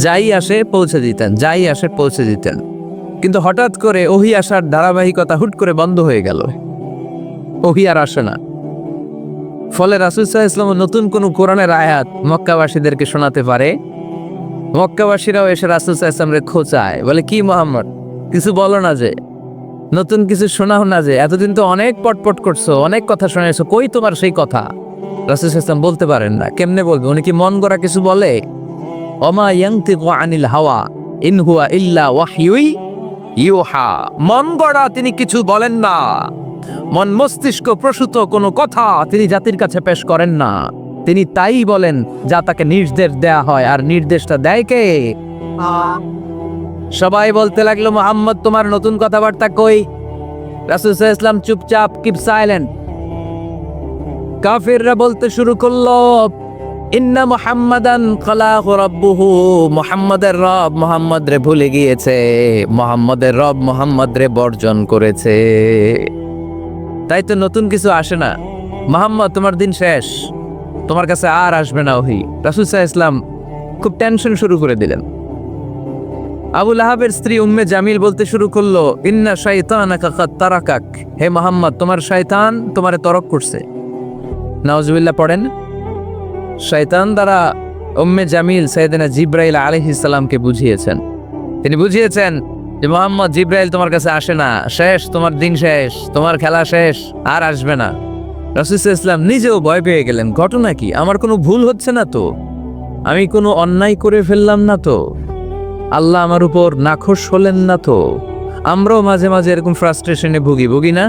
যাই আসে পৌঁছে দিতেন, যাই আসে পৌঁছে দিতেন। কিন্তু হঠাৎ করে ওহী আসার ধারাবাহিকতা হুট করে বন্ধ হয়ে গেল, ওহী আর আসে না। ফলে রাসূল সাল্লাল্লাহু আলাইহি ওয়াসাল্লাম নতুন কোন কোরআনের আয়াত মক্কাবাসীদেরকে শোনাতে পারে। মক্কাবাসীরাও এসে রাসূল সাল্লাল্লাহু আলাইহি ওয়াসাল্লামকে খোঁচায়, বলে কি মুহাম্মদ কিছু বলো না, যে নতুন কিছু শোনাও না, যে এতদিন তো অনেক পটপট করছো, অনেক কথা শোনাইছো, কই তোমার সেই কথা? রাসূল সাল্লাল্লাহু আলাইহি ওয়াসাল্লাম বলতে পারেন না। কেমনে বলবে? উনি কি মন গড়া কিছু বলে? ওমা ইয়ানতিকু আনিল হাওয়া ইন হুয়া ইল্লা ওয়াহয়ুই ইউহা। মন গড়া তিনি কিছু বলেন না, মন মস্তিষ্ক প্রসূত কোনো কথা তিনি জাতির কাছে পেশ করেন না। তিনি তাই বলেন যা তাকে নির্দেশ দেয়া হয়, আর নির্দেশটা দেয় কে? সবাই বলতে লাগলো, মুহাম্মদ তোমার নতুন কথাবার্তা কই? রাসূল সাল্লাল্লাহু আলাইহি ওয়াসাল্লাম চুপচাপ, কিপ সাইলেন্ট। কাফিররা বলতে শুরু করলো, ইন্না মুহাম্মাদান খালাহু রাব্বুহু, মুহাম্মাদের রব মুহাম্মদ রে ভুলে গিয়েছে, মুহাম্মাদের রব মুহাম্মদ রে বর্জন করেছে। তাই তো নতুন কিছু আসে না। মুহাম্মদ তোমার দিন শেষ, তোমার কাছে আর আসবে না ওহী। রাসূল সাল্লাল্লাহু আলাইহি ওয়াসাল্লাম খুব টেনশন শুরু করে দিলেন। আবু লাহাবের স্ত্রী উম্মে জামিল বলতে শুরু করলো, ইন্না শাইতানাকা কাদ তারাকাক, হে মুহাম্মদ তোমার শয়তান তোমারে তরক করছে। নাউজুবিল্লাহ পড়েন। শয়তান দ্বারা উম্মে জামিল সাইয়েদনা জিবরাইল আলাইহিস সালামকে বুঝিয়েছেন। তিনি বুঝিয়েছেন যে মুহাম্মদ, জিবরাইল তোমার কাছে আসে না, শেষ, তোমার দিন শেষ, তোমার খেলা শেষ, আর আসবে না। রাসূল সাল্লাল্লাহু আলাইহি ওয়াসাল্লাম নিজেও ভয় পেয়ে গেলেন। ঘটনা কি? আমার কোনো ভুল হচ্ছে না তো? আমি কোনো অন্যায় করে ফেললাম না তো? আল্লাহ আমার উপর নাখোশ হলেন না তো? আমরাও মাঝে মাঝে এরকম ফ্রাস্ট্রেশনে ভুগি না?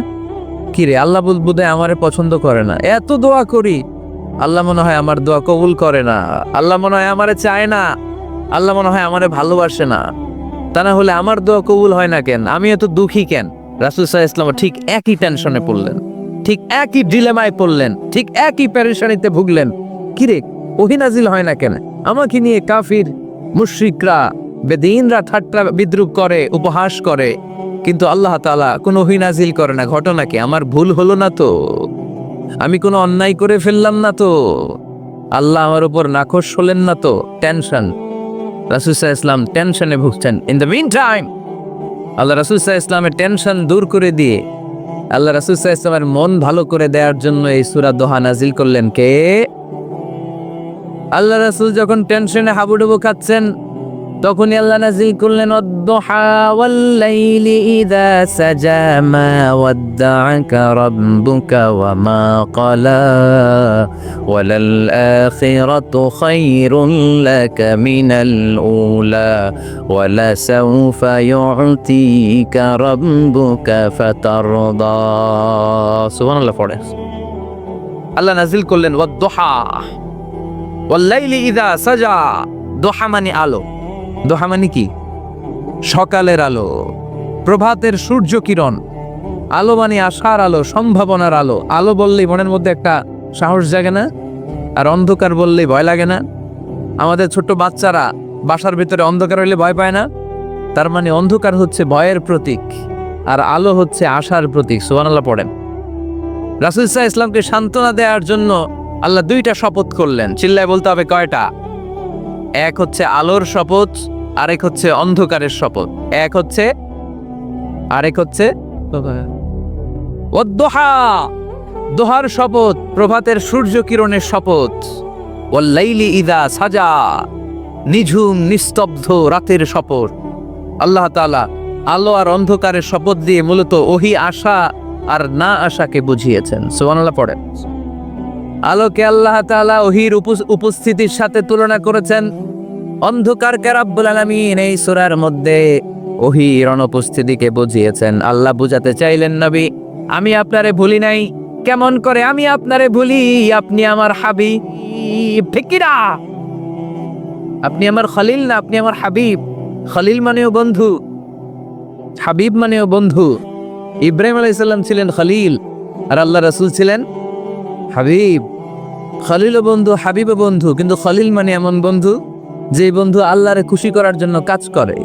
কি রে, আল্লাহ বোধহয় আমারে পছন্দ করে না, এত দোয়া করি, আল্লাহ মনে হয় আমার দোয়া কবুল করে না, আল্লাহ মনে হয় আমারে চায় না, আল্লাহ মনে হয় আমারে ভালোবাসে না। তা না হলে আমার দোয়া কবুল হয় না কেন? আমি এত দুঃখী কেন? রাসূল সাল্লাল্লাহু আলাইহি ওয়াসাল্লাম ঠিক একই টেনশনে পড়লেন, ঠিক একই ডিলেমায় পড়লেন, ঠিক একই পেরেশানিতে ভুগলেন। কিরে, ওহী নাজিল হয় না কেন? আমাকে নিয়ে কাফির মুশরিকরা বেদিনরা ঠাট্টা বিদ্রুপ করে, উপহাস করে, কিন্তু আল্লাহ তাআলা কোনো ওহী নাজিল করে না। ঘটনা কি? আমার ভুল হলো না তো? আমি কোনো অন্যায় করে ফেললাম না তো? আল্লাহ আমার উপর নাখোশ হলেন না তো? টেনশন। রাসূল সাল্লাল্লাহু আলাইহি ওয়াসাল্লাম টেনশনে ভুগছেন। ইন দ্য মিন টাইম আল্লাহ রাসূল সাল্লাল্লাহু আলাইহি ওয়াসাল্লামের টেনশন দূর করে দিয়ে, আল্লাহ রাসূল সাল্লাল্লাহু আলাইহি ওয়াসাল্লামের মন ভালো করে দেওয়ার জন্য এই সূরা দোহা নাজিল করলেন কে? আল্লাহ রাসূল যখন টেনশনে হাবুডুবু খাচ্ছেন, তখনই আল্লাহ নাজিল করলেন, ওয়াদ-দুহা ওয়াল-লাইলি ইযা সাজা মা ওয়াদ্দাআকা রাব্বুকা ওয়া মা ক্বালা ওয়ালাল আখিরাতু খায়রুন লাকা মিনাল উলা ওয়ালা সাওফা ইউ'তিকা রাব্বুকা ফাতারদা। সুবহানাল্লাহ পড়ে। আল্লাহ নাজিল করলেন ওয়াদ-দুহা ওয়াল-লাইলি ইযা সাজা। দোহা মানে আলো। দোহা মানে কি? সকালের আলো, প্রভাতের সূর্য কিরণ। আলো মানে আশার আলো, সম্ভাবনার আলো। আলো বললেই মনের মধ্যে একটা সাহস জাগে না? আর অন্ধকার বললেই ভয় লাগে না? আমাদের ছোট্ট বাচ্চারা বাসার ভিতরে অন্ধকার হইলে ভয় পায় না? তার মানে অন্ধকার হচ্ছে ভয়ের প্রতীক, আর আলো হচ্ছে আশার প্রতীক। সুবহানাল্লাহ পড়েন। রাসূল সাল্লাল্লাহু আলাইহি ওয়াসাল্লামকে সান্ত্বনা দেওয়ার জন্য আল্লাহ দুইটা শপথ করলেন। চিল্লায় বলতে হবে কয়টা? এক হচ্ছে আলোর শপথ, আরেক হচ্ছে অন্ধকারের শপথ। এক হচ্ছে, আরেক হচ্ছে ওয়াদ-দুহা, দোহার শপথ, প্রভাতের সূর্য কিরণের শপথ। ওয়াল-লাইলি ইযা সাজা, নিঝুম নিস্তব্ধ রাতের শপথ। আল্লাহ তাআলা আলো আর অন্ধকারের শপথ দিয়ে মূলত ওহী আশা আর না আশাকে বুঝিয়েছেন। সুবহানাল্লাহ পড়েন। আলোকে আল্লাহ তাআলা ওহীর উপস্থিতির সাথে তুলনা করেছেন। অন্ধকারকে রব্বুল আলামিন এই সূরার মধ্যে ওহীর অনুপস্থিতিকে বুঝিয়েছেন। আল্লাহ বুঝাতে চাইলেন, নবী আমি আপনারে ভুলি নাই। কেমন করে আমি আপনারে ভুলি? আপনি আমার হাবিব, ঠিক কি না? আপনি আমার খলিল না, আপনি আমার হাবিব। খলিল মানেও বন্ধু, হাবিব মানেও বন্ধু। ইব্রাহিম আলাইহিস সালাম ছিলেন খলিল, আর আল্লাহ রাসূল ছিলেন হাবিব। খলিল বন্ধু, হাবিব বন্ধু, কিন্তু খলিল মানে এমন বন্ধু যেই বন্ধু আল্লাহরে খুশি করার জন্য কাজ করে,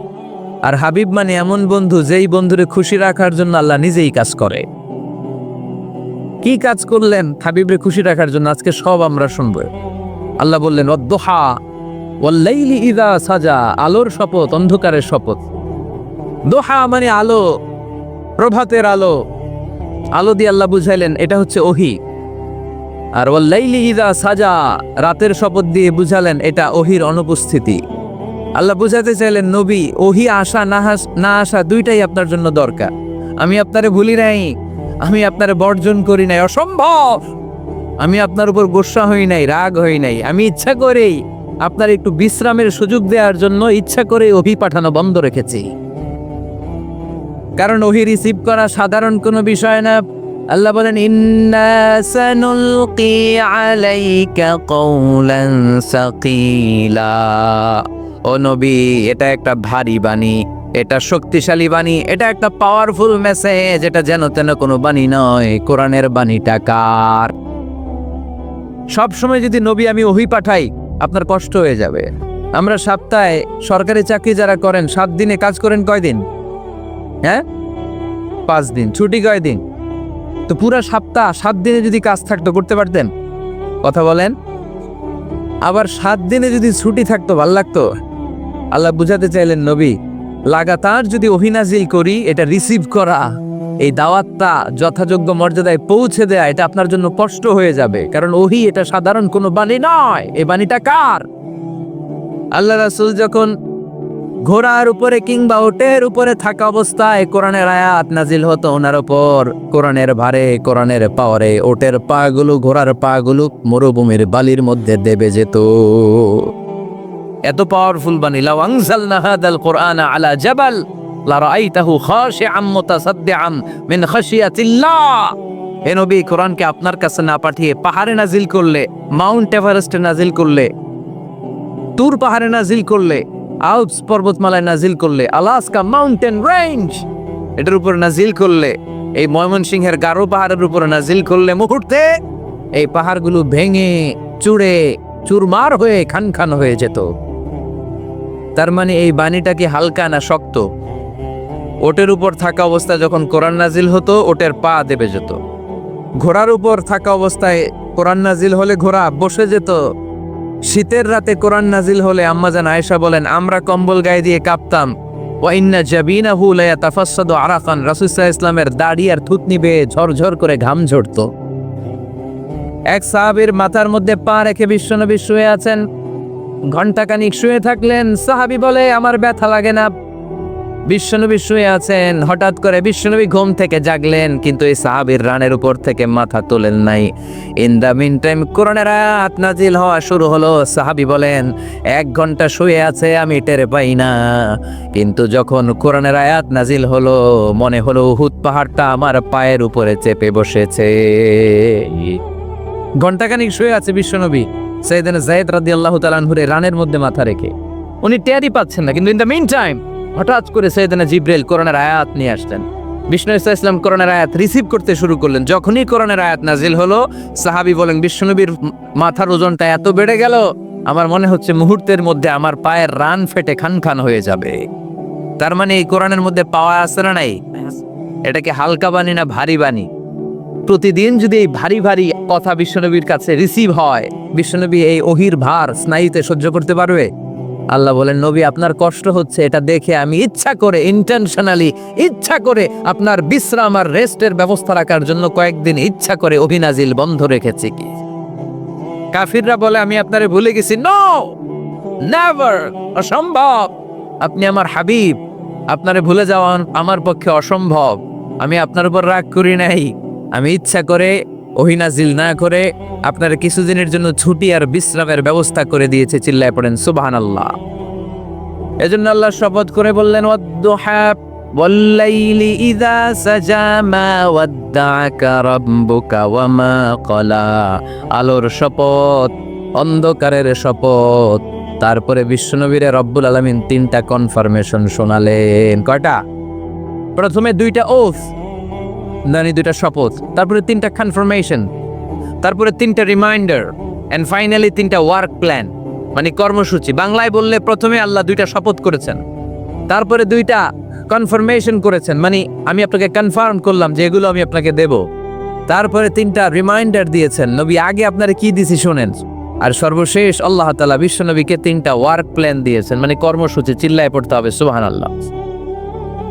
আর হাবিব মানে এমন বন্ধু যেই বন্ধুরে খুশি রাখার জন্য আল্লাহ নিজেই কাজ করে। কি কাজ করলেন হাবিবরে খুশি রাখার জন্য? আজকে সব আমরা শুনবো। আল্লাহ বললেন ওয়াদ-দুহা, ওয়াল্লাইলি ইযা সাজা, আলোর শপথ, অন্ধকারের শপথ। দোহা মানে আলো, প্রভাতের আলো। আলো দিয়ে আল্লাহ বুঝাইলেন এটা হচ্ছে ওহী। আর ওয়াল্লাইলি ইযা সাজা, রাতের শপথ দিয়ে বুঝালেন এটা ওহীর অনুপস্থিতি। আল্লাহ বুঝাতে চাইলেন নবী, ওহী আসা না আসা দুইটাই আপনার জন্য দরকার। আমি আপনারে ভুলি নাই, আমি আপনারে বর্জন করি নাই, অসম্ভব। আমি আপনার উপর গোসা হই নাই, রাগ হই নাই। আমি ইচ্ছা করেই আপনার একটু বিশ্রামের সুযোগ দেওয়ার জন্য ইচ্ছা করে ওহী পাঠানো বন্ধ রেখেছি। কারণ ওহী রিসিভ করা সাধারণ কোনো বিষয় না। আল্লাহ বলেন ইন্না সানুলকি আলাইকা কওলান সাকিলা। ও নবী, এটা একটা ভারী বাণী, এটা শক্তিশালী বাণী, এটা একটা পাওয়ারফুল মেসেজ। এটা যেন তেন কোনো বাণী নয়, কোরআনের বাণীটা কার? সব সময় যদি নবী আমি ওহী পাঠাই আপনার কষ্ট হয়ে যাবে। আমরা সপ্তাহে সরকারি চাকরি যারা করেন 7 দিনে কাজ করেন কয়দিন? হ্যাঁ, 5 দিন। ছুটি কয়দিন? তো পুরা সপ্তাহ 7 দিনে যদি কাজ থাকতো করতে পারতেন? কথা বলেন। আবার 7 দিনে যদি ছুটি থাকতো ভাল লাগতো? আল্লাহ বুঝাতে চাইলেন নবী, লাগাতার যদি ওহী নাজিল করি, এটা রিসিভ করা, এই দাওয়াতটা যথাযোগ্য মর্যাদায় পৌঁছে দেয়া, এটা আপনার জন্য কষ্ট হয়ে যাবে। কারণ ওহী এটা সাধারণ কোনো বাণী নয়। এই বাণীটা কার? আল্লাহ রাসূল যখন ঘোড়ার উপরে কিংবা ওটের উপরে থাকা অবস্থায় কোরআনের আয়াত নাজিল হতো ওনার উপর, কোরআনের ভারে, কোরআনের পাওয়ারে ওটের পাগুলো, ঘোড়ার পাগুলো মরুভূমির বালির মধ্যে দেবে যেত। এত পাওয়ারফুল বাণী। লাউ আনজালনা হাদাল কুরআনা আলা জাবাল লারাআইতাহু খাশিআম মুতাসাদ্দিআম মিন খাশিয়াতিল্লাহ। হে নবী, কোরআনকে আপনার কাছে না পাঠিয়ে পাহাড়ে নাজিল করলে, মাউন্ট এভারেস্টে নাজিল করলে, তুর পাহাড়ে নাজিল করলে, আল্পস পর্বতমালায় নাজিল করলে, আলাস্কা মাউন্টেন রেঞ্জ এটার উপর নাজিল করলে, এই ময়মনসিংহের গারো পাহাড়ের উপর নাজিল করলে, মুহূর্তে এই পাহাড়গুলো ভেঙে চুড়ে চুরমার হয়ে খান খান হয়ে যেত। তার মানে এই বাণীটা কি হালকা না শক্ত? ওটের উপর থাকা অবস্থায় যখন কোরআন নাজিল হতো, ওটের পা দেবে যেত। ঘোড়ার উপর থাকা অবস্থায় কোরআন নাজিল হলে ঘোড়া বসে যেত। শীতের রাতে কোরআন নাজিল হলে আম্মাজান আয়েশা বলেন আমরা কম্বল গায়ে দিয়ে কাঁপতাম। ওয়া ইন্না জাবিনাহু লা ইয়াতাফাসসাদু আরাকান, রাসূল সাল্লাল্লাহু আলাইহি ওয়াসাল্লামের দাড়ি আর থুতনি বেয়ে ঝরঝর করে ঘাম ঝরতো। এক সাহাবীর মাথার মধ্যে পা রেখে বিশ্বনবী শুয়ে আছেন। ঘণ্টাখানিক শুয়ে থাকলেন। সাহাবী বলে আমার ব্যথা লাগে না। বিশ্বনবী শুয়ে আছেন, হঠাৎ করে বিশ্বনবী ঘুম থেকে জাগলেন, কিন্তু এই সাহাবীর রানের উপর থেকে মাথা তোলেন নাই। ইন দা মিন টাইম কোরআনের আয়াত নাজিল হওয়া শুরু হলো। সাহাবী বলেন 1 ঘন্টা শুয়ে আছে আমি টের পাই না, কিন্তু যখন কোরআনের আয়াত নাজিল হলো মনে হলো উহুদ পাহাড়টা আমার পায়ের উপরে চেপে বসেছে। ঘণ্টাখানিক শুয়ে আছে বিশ্বনবী সাইয়েদনা যায়েদ রাদিয়াল্লাহু তাআলা আনহুর রানের মধ্যে মাথা রেখে। উনি টেরই পাচ্ছেন না, কিন্তু ইন দা মিন টাইম হঠাৎ করে সাইয়েদনা জিবরাইল কোরআনের আয়াত নিয়ে আসলেন। বিষ্ণু ইসা ইসলাম কোরআনের আয়াত রিসিভ করতে শুরু করলেন। যখনই কোরআনের আয়াত নাজিল হলো, সাহাবী বলেন বিশ্বনবীর মাথার ওজনটা এত বেড়ে গেল, আমার মনে হচ্ছে মুহূর্তের মধ্যে আমার পায়ের রান ফেটে খান খান হয়ে যাবে। তার মানে এই কোরআনের মধ্যে পাওয়া আছে না নাই? এটা কি হালকা বাণী না ভারী বাণী? প্রতিদিন যদি এই ভারী ভারী কথা বিশ্বনবীর কাছে রিসিভ হয়, বিশ্বনবী এই ওহীর ভার স্নায়ুতে সহ্য করতে পারবে? আল্লাহ বলেন নবী আপনার কষ্ট হচ্ছে, এটা দেখে আমি ইচ্ছা করে ইন্টেনশনালি ইচ্ছা করে আপনার বিশ্রাম আর রেস্টের ব্যবস্থা রাখার জন্য কয়েকদিন ইচ্ছা করে ওহী নাজিল বন্ধ রেখেছি। কি কাফিররা বলে আমি আপনারে ভুলে গেছি। নো, নেভার, অসম্ভব। আপনি আমার হাবিব, আপনারে ভুলে যাওয়া আমার পক্ষে অসম্ভব। আমি আপনার উপর রাগ করি নাই। আমি ইচ্ছা করে ওহী নাজিল না করে আপনার কিছুদিনের জন্য ছুটি আর বিশ্রামের ব্যবস্থা করে দিয়েছে। চিল্লায় পড়েন সুবহানাল্লাহ। এজন্য আল্লাহ শপথ করে বললেন ওয়াদ-দুহা ওয়াল-লাইলি ইযা সাজা মা ওয়াদ্দাআকা রাব্বুকা ওয়া মা ক্বালা। আলোর শপথ, অন্ধকারের শপথ। তারপরে বিশ্বনবীরে রব্বুল আলামিন 3টা কনফার্মেশন শোনালেন। কয়টা? প্রথমে 2টা ওথ, মানে 2টা শপথ, তারপরে 3টা কনফার্মেশন, তারপরে 3টা রিমাইন্ডার, এন্ড ফাইনালি 3টা ওয়ার্ক প্ল্যান, মানে কর্মসূচি। বাংলায় বললে প্রথমে আল্লাহ 2টা শপথ করেছেন, তারপরে 2টা কনফার্মেশন করেছেন, মানে আমি আপনাকে কনফার্ম করলাম যে এগুলো আমি আপনাকে দেব। তারপরে 3টা রিমাইন্ডার দিয়েছেন। নবী আগে আপনারা কি দিছি শোনেন। আর সর্বশেষ আল্লাহ তাআলা বিশ্বনবীকে 3টা ওয়ার্ক প্ল্যান দিয়েছেন, মানে কর্মসূচি। চিল্লায় পড়তে হবে সুবহানাল্লাহ।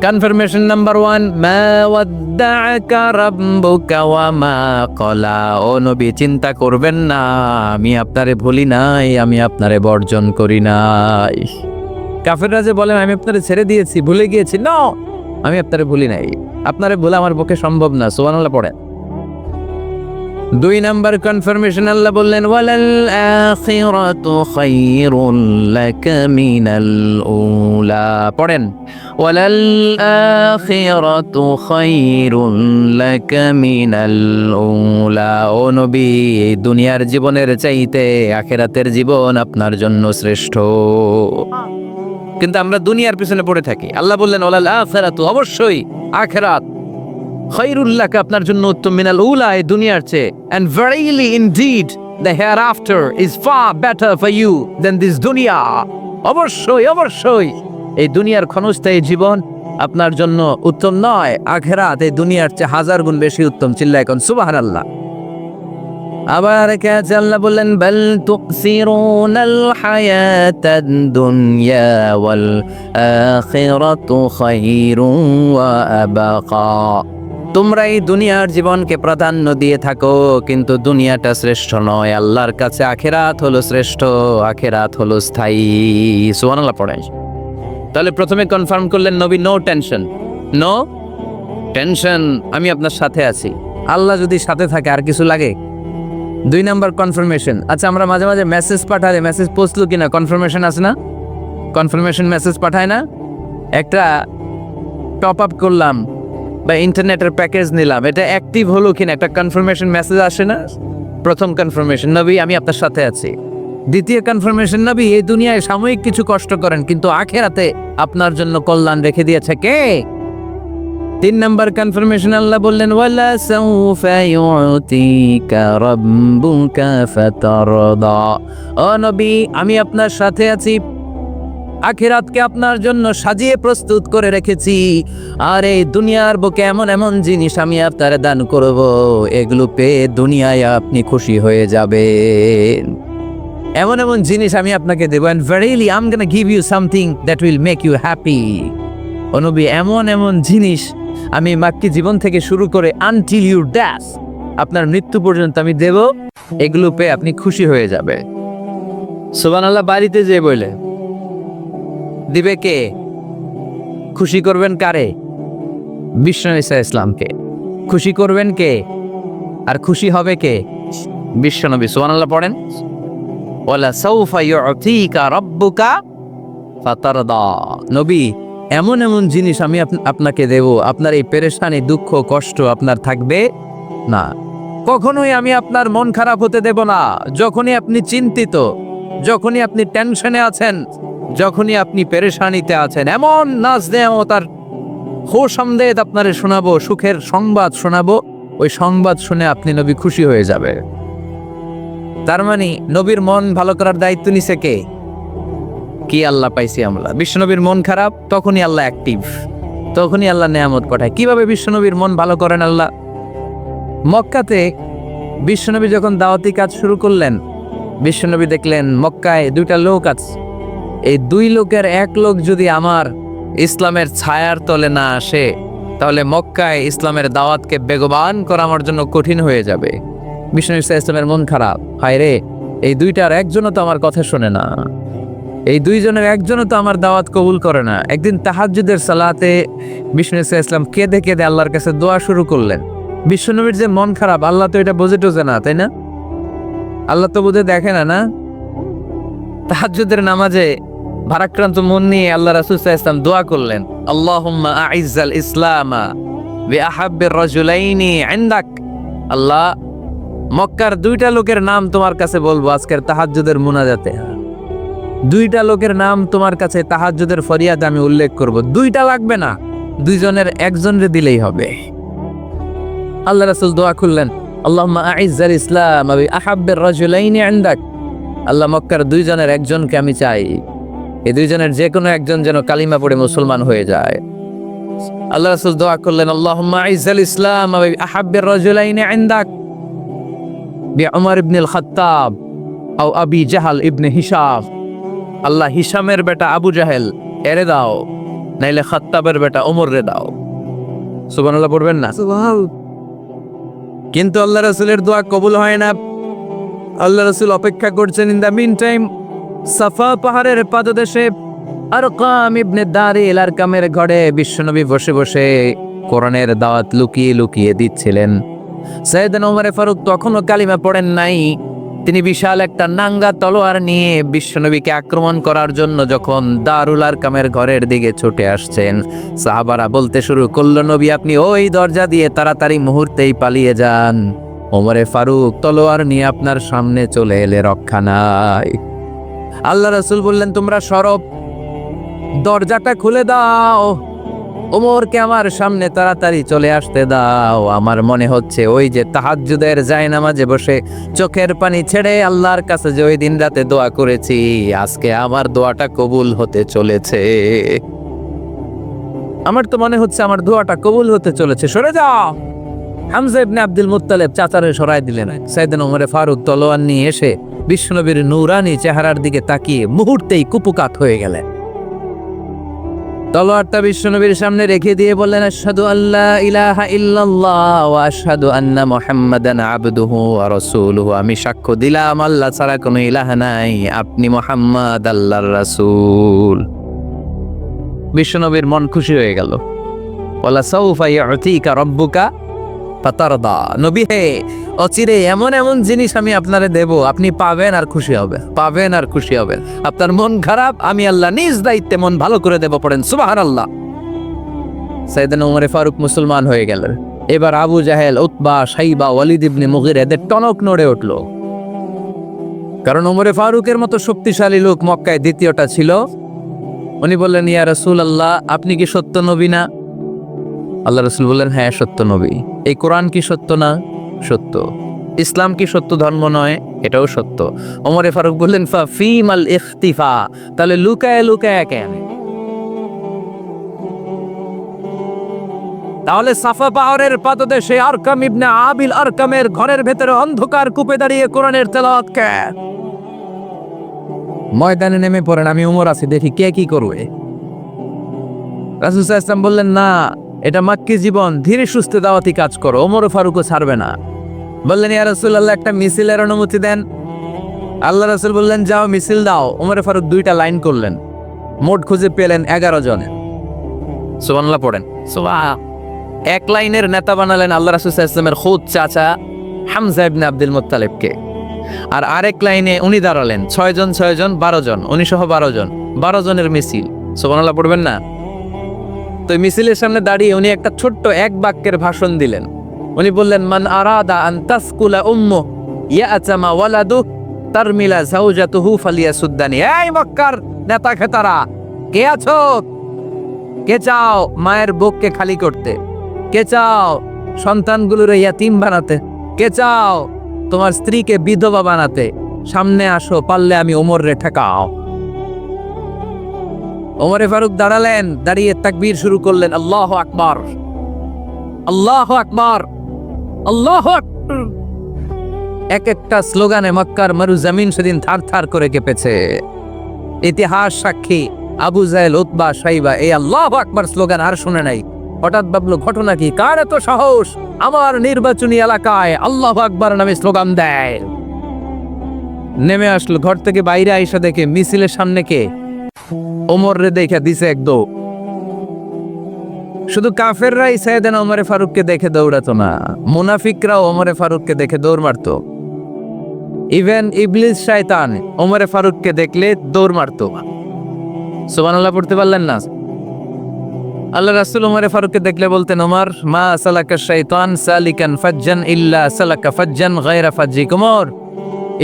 কনফার্মেশন নাম্বার 1, মা ওয়াদ্দাআকা রাব্বুকা ওয়া মা ক্বালা। ও নবী, চিন্তা করবেন না, আমি আপনারে ভুলি নাই, আমি আপনারে বর্জন করি নাই। কাফেররা যে বলে আমি আপনারে ছেড়ে দিয়েছি, ভুলে গিয়েছি, নো, আমি আপনারে ভুলি নাই। আপনারে ভুলা আমার পক্ষে সম্ভব না। সুবহানাল্লাহ পড়েন। 2 নাম্বার কনফার্মেশন, আল্লাহ বললেন ওয়ালাল আখিরাতু খায়রুল লাকা মিনাল উলা। পড়েন, ওয়ালাল আখিরাতু খায়রুল লাকা মিনাল উলা। ও নবী, এই দুনিয়ার জীবনের চাইতে আখিরাতের জীবন আপনার জন্য শ্রেষ্ঠ। কিন্তু আমরা দুনিয়ার পিছনে পড়ে থাকি। আল্লাহ বললেন ওয়ালাল আখিরাতু, অবশ্যই আখিরাত, খায়রুল লাকা, আপনার জন্য উত্তম, মিনাল উলা, এই দুনিয়ার চেয়ে, and verily indeed the hereafter is far better for you than this dunya. অবশ্যই অবশ্যই এই দুনিয়ার ক্ষণস্থায়ী জীবন আপনার জন্য উত্তম নয়, আখিরাত এই দুনিয়ার চেয়ে 1000 গুণ বেশি উত্তম। চিল্লায় কোন সুবহানাল্লাহ। আবার কাছে আল্লাহ বললেন বাল তুসিরুনাল হায়াতাদ দুনিয়া ওয়াল আখিরাতু খায়রুন ওয়া আবাকা। তোমরা এই দুনিয়ার জীবনকে প্রাধান্য দিয়ে থাকো, কিন্তু দুনিয়াটা শ্রেষ্ঠ নয়। আল্লাহর কাছে আখিরাত হলো শ্রেষ্ঠ, আখিরাত হলো স্থায়ী। সুবহানাল্লাহ পড়েন। তাহলে প্রথমে কনফার্ম করলেন নবী, নো টেনশন, নো টেনশন, আমি আপনার সাথে আছি। আল্লাহ যদি সাথে থাকে আর কিছু লাগে? 2 নাম্বার কনফার্মেশন। আচ্ছা, আমরা মাঝে মাঝে মেসেজ পাঠালে মেসেজ পৌঁছলো কিনা কনফার্মেশন আছে না? কনফার্মেশন মেসেজ পাঠায় না? একটা টপ আপ করলাম বা ইন্টারনেটের প্যাকেজ নিলাম, এটা অ্যাক্টিভ হলো কিনা একটা কনফার্মেশন মেসেজ আসে না? প্রথম কনফার্মেশন, নবী আমি আপনার সাথে আছি। দ্বিতীয় কনফার্মেশন, নবী এই দুনিয়ায় সাময়িক কিছু কষ্ট করেন, কিন্তু আখিরাতে আপনার জন্য কল্যাণ রেখে দিয়েছে কে? 3 নাম্বার কনফার্মেশন, আল্লাহ বললেন ওয়ালা সাউফা ইউতিকা রাব্বুকা ফাতারদা। ও নবী, আমি আপনার সাথে আছি, আখিরাতকে আপনার জন্য সাজিয়ে প্রস্তুত করে রেখেছি। আর এই দুনিয়ার বুকে এমন এমন জিনিস আমি আপনার দান করব, এগুলো পেয়ে দুনিয়ায় আপনি খুশি হয়ে যাবেন। এমন এমন জিনিস আমি আপনাকে দেব, and verily I'm gonna give you something that will make you happy. ও নবী, এমন এমন জিনিস আমি মাক্কি জীবন থেকে শুরু করে until your death, আপনার মৃত্যু পর্যন্ত আমি দেব, এগুলো পেয়ে আপনি খুশি হয়ে যাবে। সুবহানাল্লাহ। বাড়িতে যে বলে দিবে কে? খুশি করবেন কারে? বিশ্বনবী সাল্লাল্লাহু আলাইহি ইসলামকে। খুশি করবেন কে? আর খুশি হবে কে? বিশ্বনবী। সুবহানাল্লাহ পড়েন। ওয়ালা সাউফা ইউতিকা রাব্বুকা ফাতারদা। নবী, এমন এমন জিনিস আমি আপনাকে দেব, আপনার এই পেরেশানি, দুঃখ, কষ্ট আপনার থাকবে না। কখনোই আমি আপনার মন খারাপ হতে দেব না। যখনই আপনি চিন্তিত, যখনই আপনি টেনশনে আছেন, যখনই আপনি পেরেশানিতে আছেন, এমন নাজ নেয়ামতার খুশামদেদ আপনারে শোনাবো, সুখের সংবাদ শোনাবো, ওই সংবাদ শুনে আপনি নবী খুশি হয়ে যাবে। তার মানে নবীর মন ভালো করার দায়িত্ব নিছে কে? কি আল্লাহ পাইছি আমরা। বিশ্বনবীর মন খারাপ, তখনই আল্লাহ অ্যাক্টিভ, তখনই আল্লাহ নেয়ামত পাঠায়। কিভাবে বিশ্বনবীর মন ভালো করেন আল্লাহ? মক্কাতে বিশ্বনবী যখন দাওয়াতি কাজ শুরু করলেন, বিশ্বনবী দেখলেন মক্কায় 2টা লোক আছে। এই 2 লোকের এক লোক যদি আমার ইসলামের ছায়ার তলে না আসে, তাহলে মক্কায় ইসলামের দাওয়াতকে বেগবান করা আমার জন্য কঠিন হয়ে যাবে। বিশ্বনবী সাল্লাল্লাহু আলাইহি ওয়াসাল্লামের মন খারাপ, হায় রে, এই 2টার একজনও তো আমার কথা শোনে না, এই 2 জনের একজনও তো আমার দাওয়াত কবুল করে না। একদিন তাহাজ্জুদের সালাতে বিশ্বনবী সাল্লাল্লাহু আলাইহি ওয়াসাল্লাম কেঁদে কেঁদে আল্লাহর কাছে দোয়া শুরু করলেন। বিশ্বনবীর যে মন খারাপ, আল্লাহ তো এটা বোঝে টোঝে না, তাই না? আল্লাহ তো বুঝে দেখে না, না? তাহাজ্জুদের নামাজে ভারাক্রান্ত মন নিয়ে আল্লাহ রাসূল সাল্লাল্লাহু আলাইহি ওয়াসাল্লাম দোয়া করলেন, আল্লাহুম্মা আইজ্জাল ইসলামা বিআহাব্বির রাজুলাইনি ইনদাক। আল্লাহ, মক্কার 2টা লোকের নাম তোমার কাছে বলবো আজকের তাহাজ্জুদের মুনাজাতে। 2টা লোকের নাম তোমার কাছে তাহাজ্জুদের ফরিয়াদ আমি উল্লেখ করব। 2টা লাগবে না, 2 জনের একজনরে দিলেই হবে। আল্লাহ রাসূল দোয়া করলেন, আল্লাহুম্মা আইজ্জাল ইসলাম বিআহাব্বির রাজুলাইনি ইনদাক। আল্লাহ, মক্কার 2 জনের একজনকে আমি চাই, এই 2 জনের যে কোনো একজন যেন কালিমা পড়ে মুসলমান হয়ে যায়। আল্লাহ রাসূল দোয়া করলেন, আল্লাহুম্মা আইজ্জাল ইসলাম বিআহাব্বির রাজুলাইনি ইনদাক বিউমর ইবনুল খাত্তাব আও আবি জাহাল ইবনে হিশাম, আল্লাহ হিশামের বেটা আবু জাহেল এরে দাও, নাইলে খাত্তাবের বেটা ওমর রে দাও। সুবহানাল্লাহ পড়বেন না? কিন্তু আল্লাহ রাসূলের দোয়া কবুল হয় না। আল্লাহ রাসূল অপেক্ষা করছেন। ইন দ্য মিন টাইম সাফা পাহাড়ের পাদদেশে আরকাম ইবনে দারিল আরকামের ঘরে বিশ্বনবী বসে বসে কোরআনের দাওয়াত লুকিয়ে লুকিয়ে দিচ্ছিলেন। সাইয়েদনা ওমর ফারুক তখনও কালিমা পড়েন নাই। তিনি বিশাল একটা নাঙ্গা তলোয়ার নিয়ে বিশ্বনবীকে আক্রমণ করার জন্য যখন দারুল আরকামের ঘরের দিকে ছুটে আসছেন, সাহাবারা বলতে শুরু করলো, নবী আপনি ওই দরজা দিয়ে তাড়াতাড়ি মুহূর্তেই পালিয়ে যান। ওমরে ফারুক তলোয়ার নিয়ে আপনার সামনে চলে এলে রক্ষা নাই। আল্লাহ রাসূল বললেন, তোমরা সরব, দরজাটা খুলে দাও, ওমরকে আমার সামনে তাড়াতাড়ি চলে আসতে দাও। আমার মনে হচ্ছে ওই যে তাহাজ্জুদের জায়নামাজে বসে চোখের পানি ছেড়ে আল্লাহর কাছে যে ওই দিন রাতে দোয়া করেছি, আজকে আমার দোয়াটা কবুল হতে চলেছে। আমার তো মনে হচ্ছে আমার দোয়াটা কবুল হতে চলেছে, সরে যাও। হামজা ইবনে আব্দুল মুত্তালিব চাচারে সরাই দিলেন। সাইয়েদনা ওমর ফারুক তলোয়ার নিয়ে এসে বিশ্বনবীর নূরানি চেহারার দিকে তাকিয়ে মুহূর্তেই কুপুকাত হয়ে গেলেন। তলোয়ারটা বিশ্বনবীর সামনে রেখে দিয়ে বললেন, আশহাদু আল্লা ইলাহা ইল্লাল্লাহ ওয়া আশহাদু আন্না মুহাম্মাদান আবদুহু ওয়া রাসূলুহু। আমি সাক্ষ্য দিলাম আল্লাহ ছাড়া কোনো ইলাহ নাই, আপনি মুহাম্মদ আল্লাহর রাসূল। বিশ্বনবীর মন খুশি হয়ে গেল। ওয়ালা সাউফা ইউতিকা রাব্বুকা ফাতারদা। নবী হে, অচিরে এমন এমন জিনিস আমি আপনারে দেব, আপনি পাবেন আর খুশি হবেন, পাবেন আর খুশি হবেন। আপনার মন খারাপ, আমি আল্লাহ নিজ দায়িত্বে মন ভালো করে দেব। পড়েন সুবহানাল্লাহ। সাইয়েদনা ওমর ফারুক মুসলমান হয়ে গেলেন। এবার আবু জাহেল, উতবা, শাইবা, ওয়ালিদ ইবনে মুগীরা এদের টনক নড়ে উঠল। কারণ ওমর ফারুকের মতো শক্তিশালী লোক মক্কায় দ্বিতীয়টা ছিল। উনি বললেন, ইয়া রাসূলুল্লাহ, আপনি কি সত্য নবী না? আল্লাহ রাসূল বললেন, হ্যাঁ সত্য নবী। এই কোরআন কি সত্য না? সত্য। ইসলাম কি সত্য ধর্ম নয়? এটাও সত্য। ওমর ফারুক বললেন, ফা ফিমাল ইখতিফা, তাহলে লুকায় লুকায় কেন? তাহলে সাফা পাহাড়ের পাদদেশে আরকাম ইবনে আবিল আরকামের ঘরের ভেতরে অন্ধকার কূপে দাঁড়িয়ে কোরআনের তেলাওয়াত কে? ময়দানে নেমে পড়েন, আমি ওমর আছি, দেখি কে কি করবে। রাসূল সাল্লাল্লাহু আলাইহি ওয়াসাল্লাম বললেন, না, এটা মাক্কি জীবন, ধীরে সুস্থে দাওয়াতি কাজ করো, ওমর ফারুকও ছাড়বে না। বললেন, ইয়া রাসূলুল্লাহ, একটা মিছিলের অনুমতি দেন। আল্লাহ রাসূল বললেন, যাও মিছিল দাও। ওমর ফারুক 2টা লাইন করলেন, মোট খুঁজে পেলেন 11 জন। সুবহানাল্লাহ পড়েন। এক লাইনের নেতা বানালেন আল্লাহ রাসূল সাল্লাল্লাহু আলাইহি ওয়াসাল্লামের খুদ চাচা হামজা ইবনে আব্দুল মুত্তালিবকে। আর আরেক লাইনে উনি দাঁড়ালেন 6 জন 6 জন 12 জন, উনি সহ 12 জন, 12 জনের মিছিল। সুবহানাল্লাহ পড়বেন না? তো মিছিলের সামনে দাঁড়িয়ে উনি একটা ছোট্ট এক বাক্যের ভাষণ দিলেন। উনি বললেন, মান আরাদা আন তাসকুলা উম্মু ইয়াতামা ওয়ালাদু তারমিলা যাওজাতুহু ফালিয়াসুদ্দানি। এই মক্কার নেতা খেতারা, কে আছো? কে চাও মায়ের বুককে খালি করতে? কে চাও সন্তানগুলোর ইয়াতিম বানাতে? কে চাও তোমার স্ত্রীকে বিধবা বানাতে? সামনে আসো, পারলে আমি ওমর রে ঠেকাও। ওমর ফারুক দাঁড়ালেন, দাঁড়িয়ে তাকবীর শুরু করলেন, আল্লাহু আকবার, আল্লাহু আকবার, আল্লাহু আকবার। এক একটা স্লোগানে মক্কার মরু জমিন সেদিন থার থার করে কেঁপেছে। ইতিহাস সাক্ষী, আবু জাহেল, উতবা, শাইবা এই আল্লাহু আকবার স্লোগান আর শুনে নাই। হঠাৎ ভাবলো, ঘটনা কি? কার এত সাহস আমার নির্বাচনী এলাকায় আল্লাহু আকবার নামে স্লোগান দেয়? নেমে আসলো, ঘর থেকে বাইরে আইসা দেখে মিছিলের সামনে কে? ওমর রে দেখে দিছে একদম। শুধু কাফেররাই সাইয়েদনা ওমর ফারুককে দেখে দৌড়াতো না, মুনাফিকরাও ওমর ফারুককে দেখে দৌড় মারতো। ইভেন ইবলিস শয়তান ওমর ফারুককে দেখলে দৌড় মারতো। সুবহানাল্লাহ পড়তে পারলেন না? আল্লাহ রাসূল ওমর ফারুককে দেখলে বলতেন, ওমর মা সালাকা শাইতান সালিকান ফাজ্জান ইল্লা সালাকা ফাজ্জান গায়রা ফাজ্জিকুম। ওমর,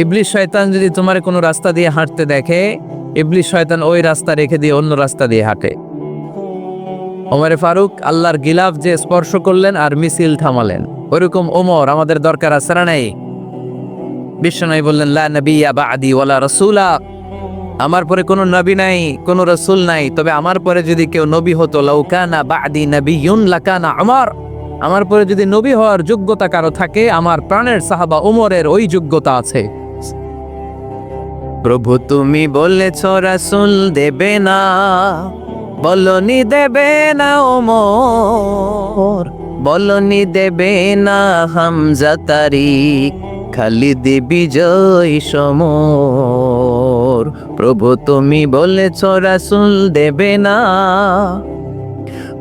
ইবলিস শয়তান যদি তোমার কোনো রাস্তা দিয়ে হাঁটতে দেখে, ইবলিস শয়তান ওই রাস্তা রেখে দিয়ে অন্য রাস্তা দিয়ে হাঁটে। ওমর ফারুক আল্লাহর গিলাফ যে স্পর্শ করলেন আর মিছিল থামালেন, ওরকম ওমর আমাদের দরকার আছে না নাই? বিশ্বনবী বললেন, লা নবিয়্যা বা'দি ওয়ালা রাসূলা, আমার পরে কোনো নবী নাই, কোনো রাসূল নাই, তবে আমার পরে যদি কেউ নবী হতো, লাউ কানা বা'দি নাবিয়্যুন লাকানা উমর, আমার পরে যদি নবী হওয়ার যোগ্যতা কারো থাকে, আমার প্রাণের সাহাবা ওমরের ওই যোগ্যতা আছে। প্রভু তুমি বলেছ রাসূল দেবে না, বলনি দেবে না ওমর, বলনি দেবে না হামজা তারিক, খালিদ বিজয় সমর। প্রভু তুমি বলেছ রাসূল দেবে না,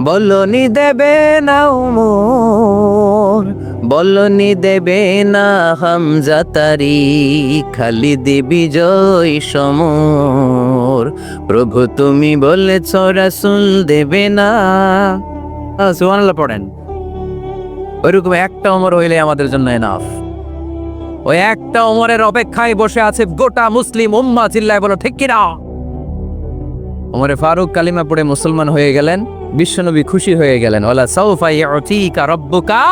বলনি দেবে না ওমর, বলনি দেবে না হামজা তারিক, খালিদ বিজয় সমর। প্রভু তুমি বলেছ রাসূল দেবে না। সুবহানাল্লাহ পড়েন। ওইরকম একটা ওমর হইলে আমাদের জন্য এনাফ। ওই একটা ওমরের অপেক্ষায় বসে আছে গোটা মুসলিম উম্মাহ। চিল্লায় বলো ঠিক কিনা? ওমরে ফারুক কালিমা পড়ে মুসলমান হয়ে গেলেন, বিশ্বনবী খুশি হয়ে গেলেন। ওয়ালা সাউফা ইউতিকা রাব্বুকা,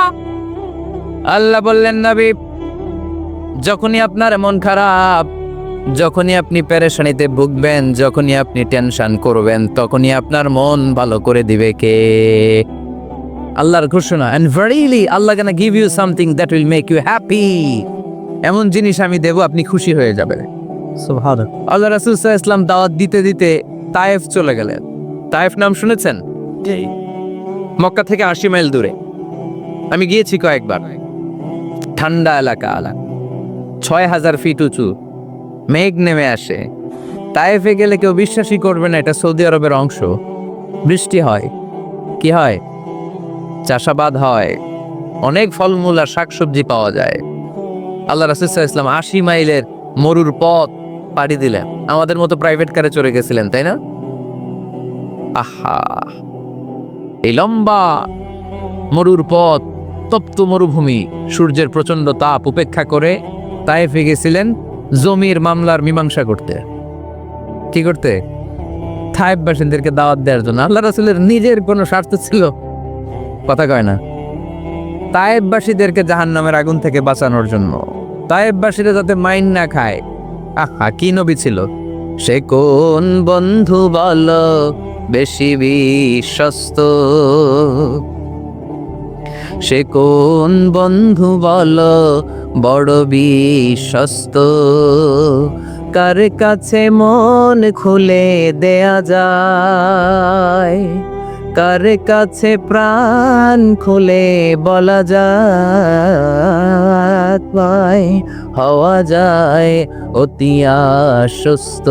আল্লাহ বললেন নবী যখনই আপনার মন খারাপ, যখনই আপনি পেরেশানিতে ভুগবেন, যখনই আপনি টেনশন করবেন, তখনই আপনার মন ভালো করে দিবে কে? আল্লাহর ঘোষণা, and verily Allah gonna give you something that will make you happy। এমন জিনিস আমি দেব আপনি খুশি হয়ে যাবেন। সুবহানাল্লাহ। আল্লাহ রাসূল সাল্লাল্লাহু আলাইহি ওয়াসাল্লাম দাওয়াত দিতে দিতে তায়েফ চলে গেলেন। তায়েফ নাম শুনেছেন? মক্কা থেকে 80 মাইল দূরে। আমি গিয়েছি কয়েকবার। ঠান্ডা এলাকা, 6000 ফিট উঁচু, মেঘ নেমে আসে। তায়েফে গেলে কেউ বিশ্বাসই করবে না এটা সৌদি আরবের অংশ। বৃষ্টি হয়, কি হয়? চাষাবাদ হয়, অনেক ফলমূল আর শাকসবজি পাওয়া যায়। আল্লাহ রাসূল সাল্লাল্লাহু আলাইহি ওয়াসাল্লাম 80 মাইলের মরুর পথ পাড়ি দিলেন। আমাদের মতো প্রাইভেট কারে চড়ে গেছিলেন, তাই না? আহা, এই লম্বা মরুর পথ, তপ্ত মরুভূমি, সূর্যের প্রচন্ড তাপ উপেক্ষা করে তায়েফে গেছিলেন জমির মামলার মীমাংসা করতে। কি করতে? তায়েফ বাসিন্দাদেরকে দাওয়াত দেওয়ার জন্য। আল্লাহ রাসূলের নিজের কোনো স্বার্থ ছিল? কথা কয় না। তায়েফবাসীদেরকে জাহান্নামের আগুন থেকে বাঁচানোর জন্য, তায়েফবাসীরা যাতে মাইন না খায়। আহা, কি নবী ছিল! সে কোন বন্ধু বলো বেশি বিশ্বস্ত, সে কোন বন্ধু বলো বড় বিশ্বস্ত, কার কাছে মন খুলে দেয়া যায়, কার কাছে প্রাণ খুলে বলা যায়, হওয়া যায় অতি আশ্বস্ত।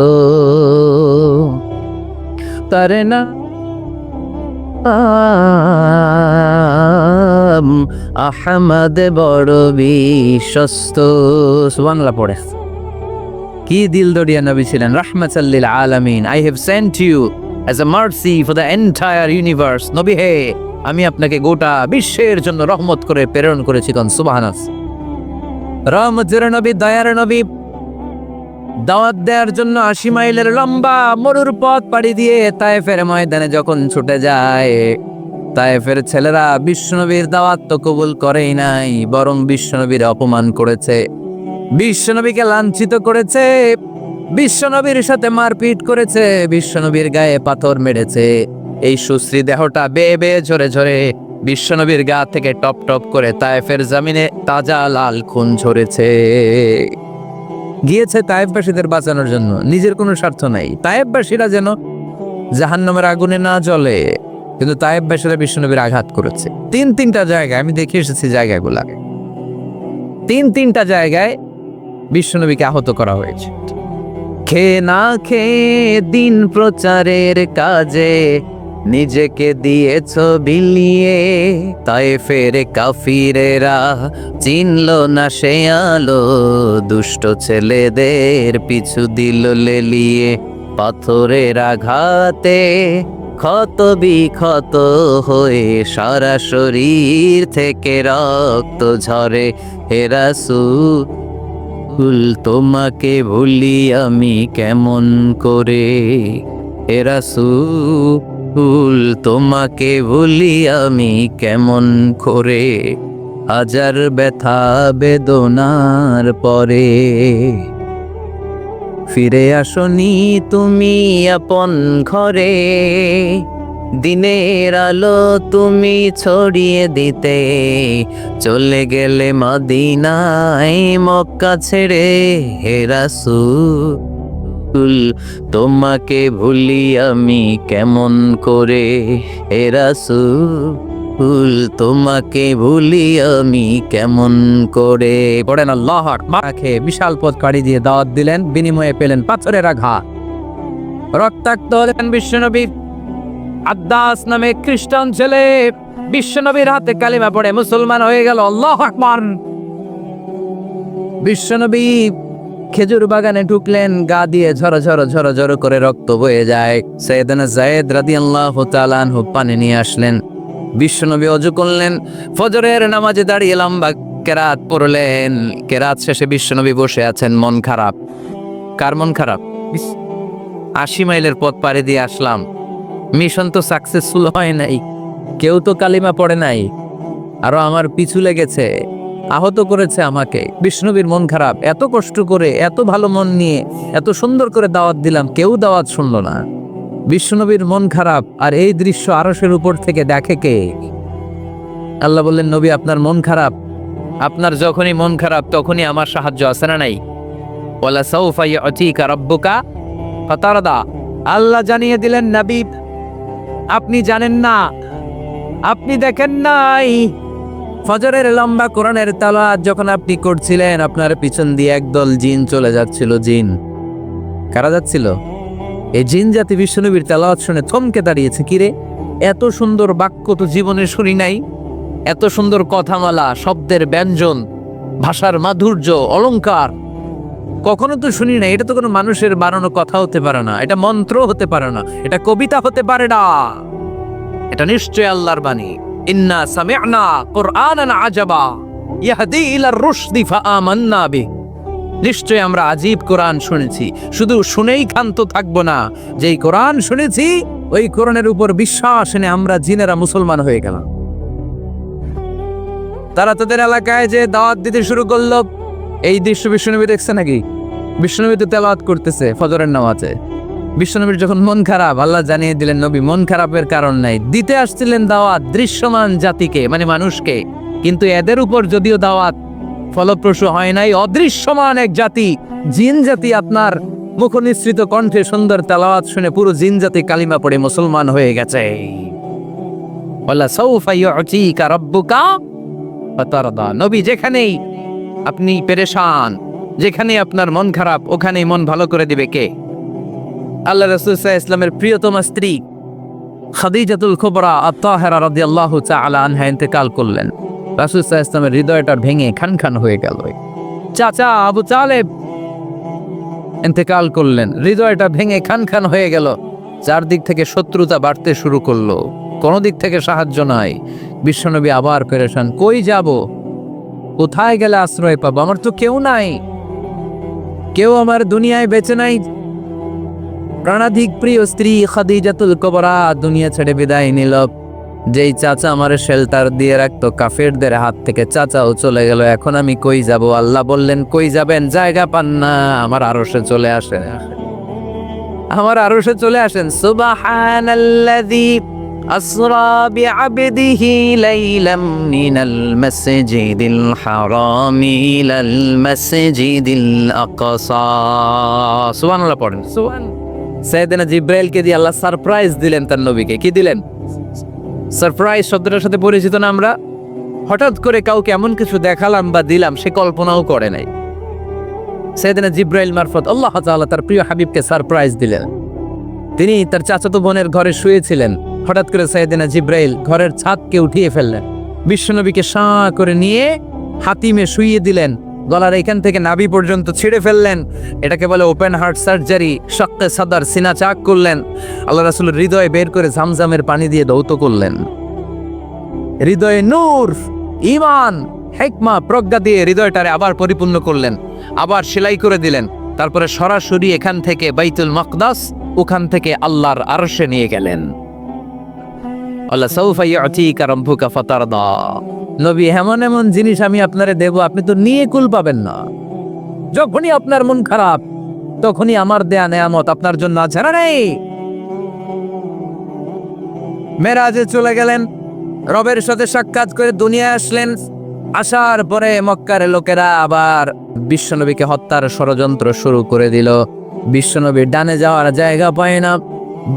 তার নাম আহমদ বড় বিশ্বস্ত। সুবহানাল্লাহ পড়ে। কি দিল দরিয়া নবী ছিলেন, রাহমাতাল লিল আলামিন। I have sent you as a mercy for the entire universe। নবী হে, আমি আপনাকে গোটা বিশ্বের জন্য রহমত করে প্রেরণ করেছি। কোন সুবহানাল্লাহ। রহমতের নবী, দয়ার নবী, দাওয়াত দেওয়ার জন্য 80 মাইলের লম্বা মরুর পথ পাড়ি দিয়ে তায়েফের ময়দানে যখন ছুটে যায়, তায়েফের ছেলেরা বিশ্বনবীর দাওয়াত তো কবুল করেই নাই, বরং বিশ্বনবীর অপমান করেছে, বিশ্বনবীকে লাঞ্ছিত করেছে, বিশ্বনবীর সাথে মারপিট করেছে, বিশ্বনবীর গায়ে পাথর মেরেছে। এই সুশ্রী দেহটা বেয়ে বেয়ে ঝরে ঝরে বিশ্বনবীর গা থেকে টপ টপ করে তায়েফের জমিনে তাজা লাল খুন ঝরেছে। গিয়েছে তায়েফবাসীদের বাঁচানোর জন্য, নিজের কোনো স্বার্থ নাই। তায়েফবাসীরা যেন জাহান্নামের আগুনে না জ্বলে, কিন্তু তায়েফবাসীরা বিশ্বনবীর আঘাত করেছে। তিনটা জায়গায় আমি দেখে এসেছি, জায়গাগুলা তিনটা জায়গায় বিশ্বনবীকে আহত করা হয়েছে। খেয়ে না খেয়ে দিন প্রচারের কাজে নিজেকে দিয়েছ বিলিয়ে, তায়েফের কাফিরেরা চিনল না সে আলো, দুষ্ট ছেলেদের পিছু দিল লেলিয়ে, পাথরের আঘাতে ক্ষত বিক্ষত হয়ে সারা শরীর থেকে রক্ত ঝরে। হে রাসূল তোমাকে ভুলি আমি কেমন করে, হে রাসূল তোমাকে ভুলি আমি কেমন করে, হাজার ব্যথা বেদনার পরে ফিরে আসনি তুমি আপন ঘরে, দিনের আলো তুমি ছড়িয়ে দিতে, চলে গেলে মদিনায় মক্কা ছেড়ে। হে রাসূল তোমাকে ভুলি আমি কেমন করে হে রাসূল, তোমাকে ভুলি আমি কেমন করে। পড়েন আল্লাহু আকবার। বিশাল পথ পাড়ি দিয়ে দাওয়াত দিলেন, বিনিময়ে পেলেন পাথরের আঘাত, রক্তাক্ত হলেন বিশ্বনবী। আদ্দাস নামে খ্রিস্টান ছেলে বিশ্বনবীর হাতে কালিমা পড়ে মুসলমান হয়ে গেল। আল্লাহু আকবার। বিশ্বনবী খেজুর বাগানে ঢুকলেন, গা দিয়ে ঝর ঝর ঝর ঝর করে রক্ত বয়ে যায়। সাইয়েদনা যায়েদ রাদিয়াল্লাহু তাআলা আনহু পানি নিয়ে আসলেন। বিশ্বনবী ওযু করলেন, ফজরের নামাজে দাঁড়িয়ে লম্বা কেরাত পড়লেন। কেরাত শেষে বিশ্বনবী বসে আছেন, মন খারাপ। কার মন খারাপ? 80 মাইলের পথ পাড়ি দিয়ে আসলাম, মিশন তো সাকসেসফুল হয় নাই, কেউ তো কালিমা পড়ে নাই, আরো আমার পিছু লেগেছে, আহত করেছে আমাকে। বিষ্ণুবীর মন খারাপ। এত কষ্ট করে, এত ভালো মন নিয়ে, এত সুন্দর করে দাওয়াত দিলাম, কেউ দাওয়াত শুনলো না। বিষ্ণুনবীর মন খারাপ। আর এই দৃশ্য আরশের উপর থেকে দেখে কে? আল্লাহ বললেন, নবী আপনার মন খারাপ, আপনার যখনই মন খারাপ তখনই আমার সাহায্য আছে না নাই? ওয়ালা সাউফা ইউতিকা রাব্বুকা ফাতারদা। আল্লাহ জানিয়ে দিলেন, নবী আপনি জানেন না, আপনি দেখেন নাই, ফজরের লম্বা কোরআনের তেলাওয়াত যখন আপনি করছিলেন, আপনার পিছন দিয়ে একদল জিন চলে যাচ্ছিল। জিন কারা যাচ্ছিল? এই জিন জাতি বিশ্বনবীর তেলাওয়াত শুনে থমকে দাঁড়িয়েছে। কিরে, এত সুন্দর বাক্য তো জীবনে শুনি নাই, এত সুন্দর কথামালা, শব্দের ব্যঞ্জন, ভাষার মাধুর্য, অলংকার কখনো তো শুনি নাই। এটা তো কোনো মানুষের বানানো কথা হতে পারে না, এটা মন্ত্র হতে পারে না, এটা কবিতা হতে পারে না, এটা নিশ্চয় আল্লাহর বাণী। ইন্না সামি'না কুরআনান আজাবা ইয়াহদি ইলার রুশদি ফাআমান্না বিহি। নিশ্চয় আমরা আজীব কোরআন শুনেছি, শুধু শুনেই ক্ষান্ত থাকবো না, যেই কোরআন শুনেছি ওই কোরআনের উপর বিশ্বাস এনে আমরা জিনেরা মুসলমান হয়ে গেলাম। তারা তাদের এলাকায় যে দাওয়াত দিতে শুরু করলো। এই দৃশ্য বিশ্বনবী দেখছে নাকি? বিশ্বনবী তো তেলাওয়াত করতেছে ফজরের নামাজে। বিশ্বনবীর যখন মন খারাপ, আল্লাহ জানিয়ে দিলেন, নবী মন খারাপের কারণ নাই, দিতে আসছিলেন দাওয়াত দৃশ্যমান জাতিকে, মানে মানুষকে, কিন্তু এদের উপর যদিও দাওয়াত ফলপ্রসূ হয় নাই, অদৃশ্যমান এক জাতি, জিন জাতি আপনার মুখ নিঃসৃত কণ্ঠে সুন্দর তেলাওয়াত শুনে পুরো জিন জাতি কালিমা পড়ে মুসলমান হয়ে গেছে। ওয়ালা সাউফা ইউতিকা রাব্বুকা ফাতারদা। নবী যেখানেই আপনি পেরেশান, যেখানে আপনার মন খারাপ, ওখানেই মন ভালো করে দিবে কে? আল্লাহ রাসূল সাল্লাল্লাহু আলাইহি ওয়াসাল্লামের প্রিয়তমা স্ত্রী খাদিজাতুল কুবরা আত-তাহেরা রাদিয়াল্লাহু তাআলা আনহা ইন্তেকাল করলেন। রাসূল সাল্লাল্লাহু আলাইহি ওয়াসাল্লামের হৃদয়টা ভেঙে খান খান হয়ে গেল। চাচা আবু তালেব ইন্তেকাল করলেন, হৃদয়টা ভেঙে খান খান হয়ে গেল। চারদিক থেকে শত্রুতা বাড়তে শুরু করলো, কোনো দিক থেকে সাহায্য নাই। বিশ্বনবী আবার পেরেশান, কই যাব, কোথায় গেলে আশ্রয় পাবো? আমার তো কেউ নাই, কেউ আমার দুনিয়ায় বেঁচে নাই। প্রাণাধিক প্রিয় স্ত্রী খাদিজাতুল কুবরা দুনিয়া ছেড়ে বিদায় নিল। যেই চাচা আমার শেল্টার দিয়ে রাখতো কাফেরদের হাত থেকে, চাচাও চলে গেল। এখন আমি কই যাব? আল্লাহ বললেন, কই যাবেন? জায়গা পান না, আমার আরশে চলে আসেন, আমার আরশে চলে আসেন। সুবহানাল্লাযী আসরা বিআবদিহি লাইলাম মিনাল মাসজিদিল হারামি ইলাল মাসজিদিল আকসা। সুবহানাল্লাহ পড়েন, সুবহান। সাইয়েদনা জিব্রাইলকে দিয়ে আল্লাহ সারপ্রাইজ দিলেন তার নবীকে। কি দিলেন? সারপ্রাইজ শব্দটার সাথে পরিচিত না আমরা? হঠাৎ করে কাউকে এমন কিছু দেখালাম বা দিলাম সে কল্পনাও করে নাই। সাইয়েদনা জিব্রাইল মারফত আল্লাহ তাআলা তার প্রিয় হাবিবকে সারপ্রাইজ দিলেন। তিনি তার চাচাতো বোনের ঘরে শুয়েছিলেন, হঠাৎ করে সাইয়েদনা জিব্রাইল ঘরের ছাদকে উঠিয়ে ফেললেন, বিশ্বনবীকে সাঁ করে নিয়ে হাতিমে শুইয়ে দিলেন, গলার এখান থেকে নাভি পর্যন্ত ছিঁড়ে ফেললেন। এটাকে বলে ওপেন হার্ট সার্জারি। শাক্কে সাদার, সিনা চাক করলেন। আল্লাহ রাসূলের হৃদয় বের করে জামজামের পানি দিয়ে ধৌত করলেন। হৃদয়ে নূর, ঈমান, হিকমা, প্রজ্ঞা দিয়ে হৃদয়টারে আবার পরিপূর্ণ করলেন, আবার সেলাই করে দিলেন। তারপরে সরাসরি এখান থেকে বাইতুল মাকদাস, ওখান থেকে আল্লাহর আরশে নিয়ে গেলেন। আল্লাহ সাউফা ইউতিকা রাব্বুকা ফাতারদা। নবী, এমন এমন জিনিস আমি আপনারে দেব, আপনি তো নিয়ে কুল পাবেন না। যখনই আপনার মন খারাপ, তখনই আমার দেয়া নেয়ামত আপনার জন্য আছে না নেই? মেরাজে চলে গেলেন, রবের সাথে সাক্ষাৎ করে দুনিয়ায় আসলেন। আসার পরে মক্কার লোকেরা আবার বিশ্বনবীকে হত্যার ষড়যন্ত্র শুরু করে দিল। বিশ্বনবী ডানে যাওয়ার জায়গা পায় না,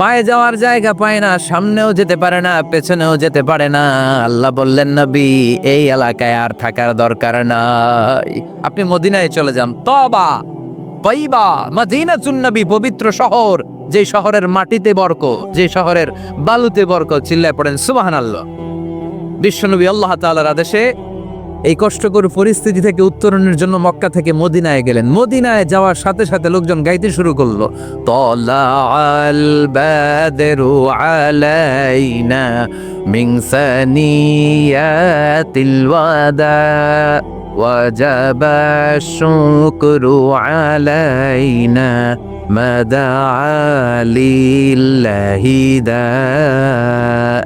বায়ে যাওয়ার জায়গা পায় না, সামনেও যেতে পারে না, পেছনেও যেতে পারে না। আল্লাহ বললেন, নবী এই এলাকায় আর থাকার দরকার নাই, আপনি মদিনায় চলে যান। তবা তয়্যিবা মদিনাতুন নবী, পবিত্র শহর, যে শহরের মাটিতে বরকত, যে শহরের বালুতে বরকত। চিল্লায় পড়েন সুবহানাল্লাহ। বিশ্বনবী আল্লাহ তাআলার আদেশে এই কষ্টকর পরিস্থিতি থেকে উত্তরণের জন্য মক্কা থেকে মদিনায় গেলেন। মদিনায় যাওয়ার সাথে সাথে লোকজন গাইতে শুরু করলো, তলাআল বাদরু আলাইনা মিন সানিয়াতিল ওয়াদা ওয়াজাবা শুকরু আলাইনা মাদাআ লিল্লাহি দা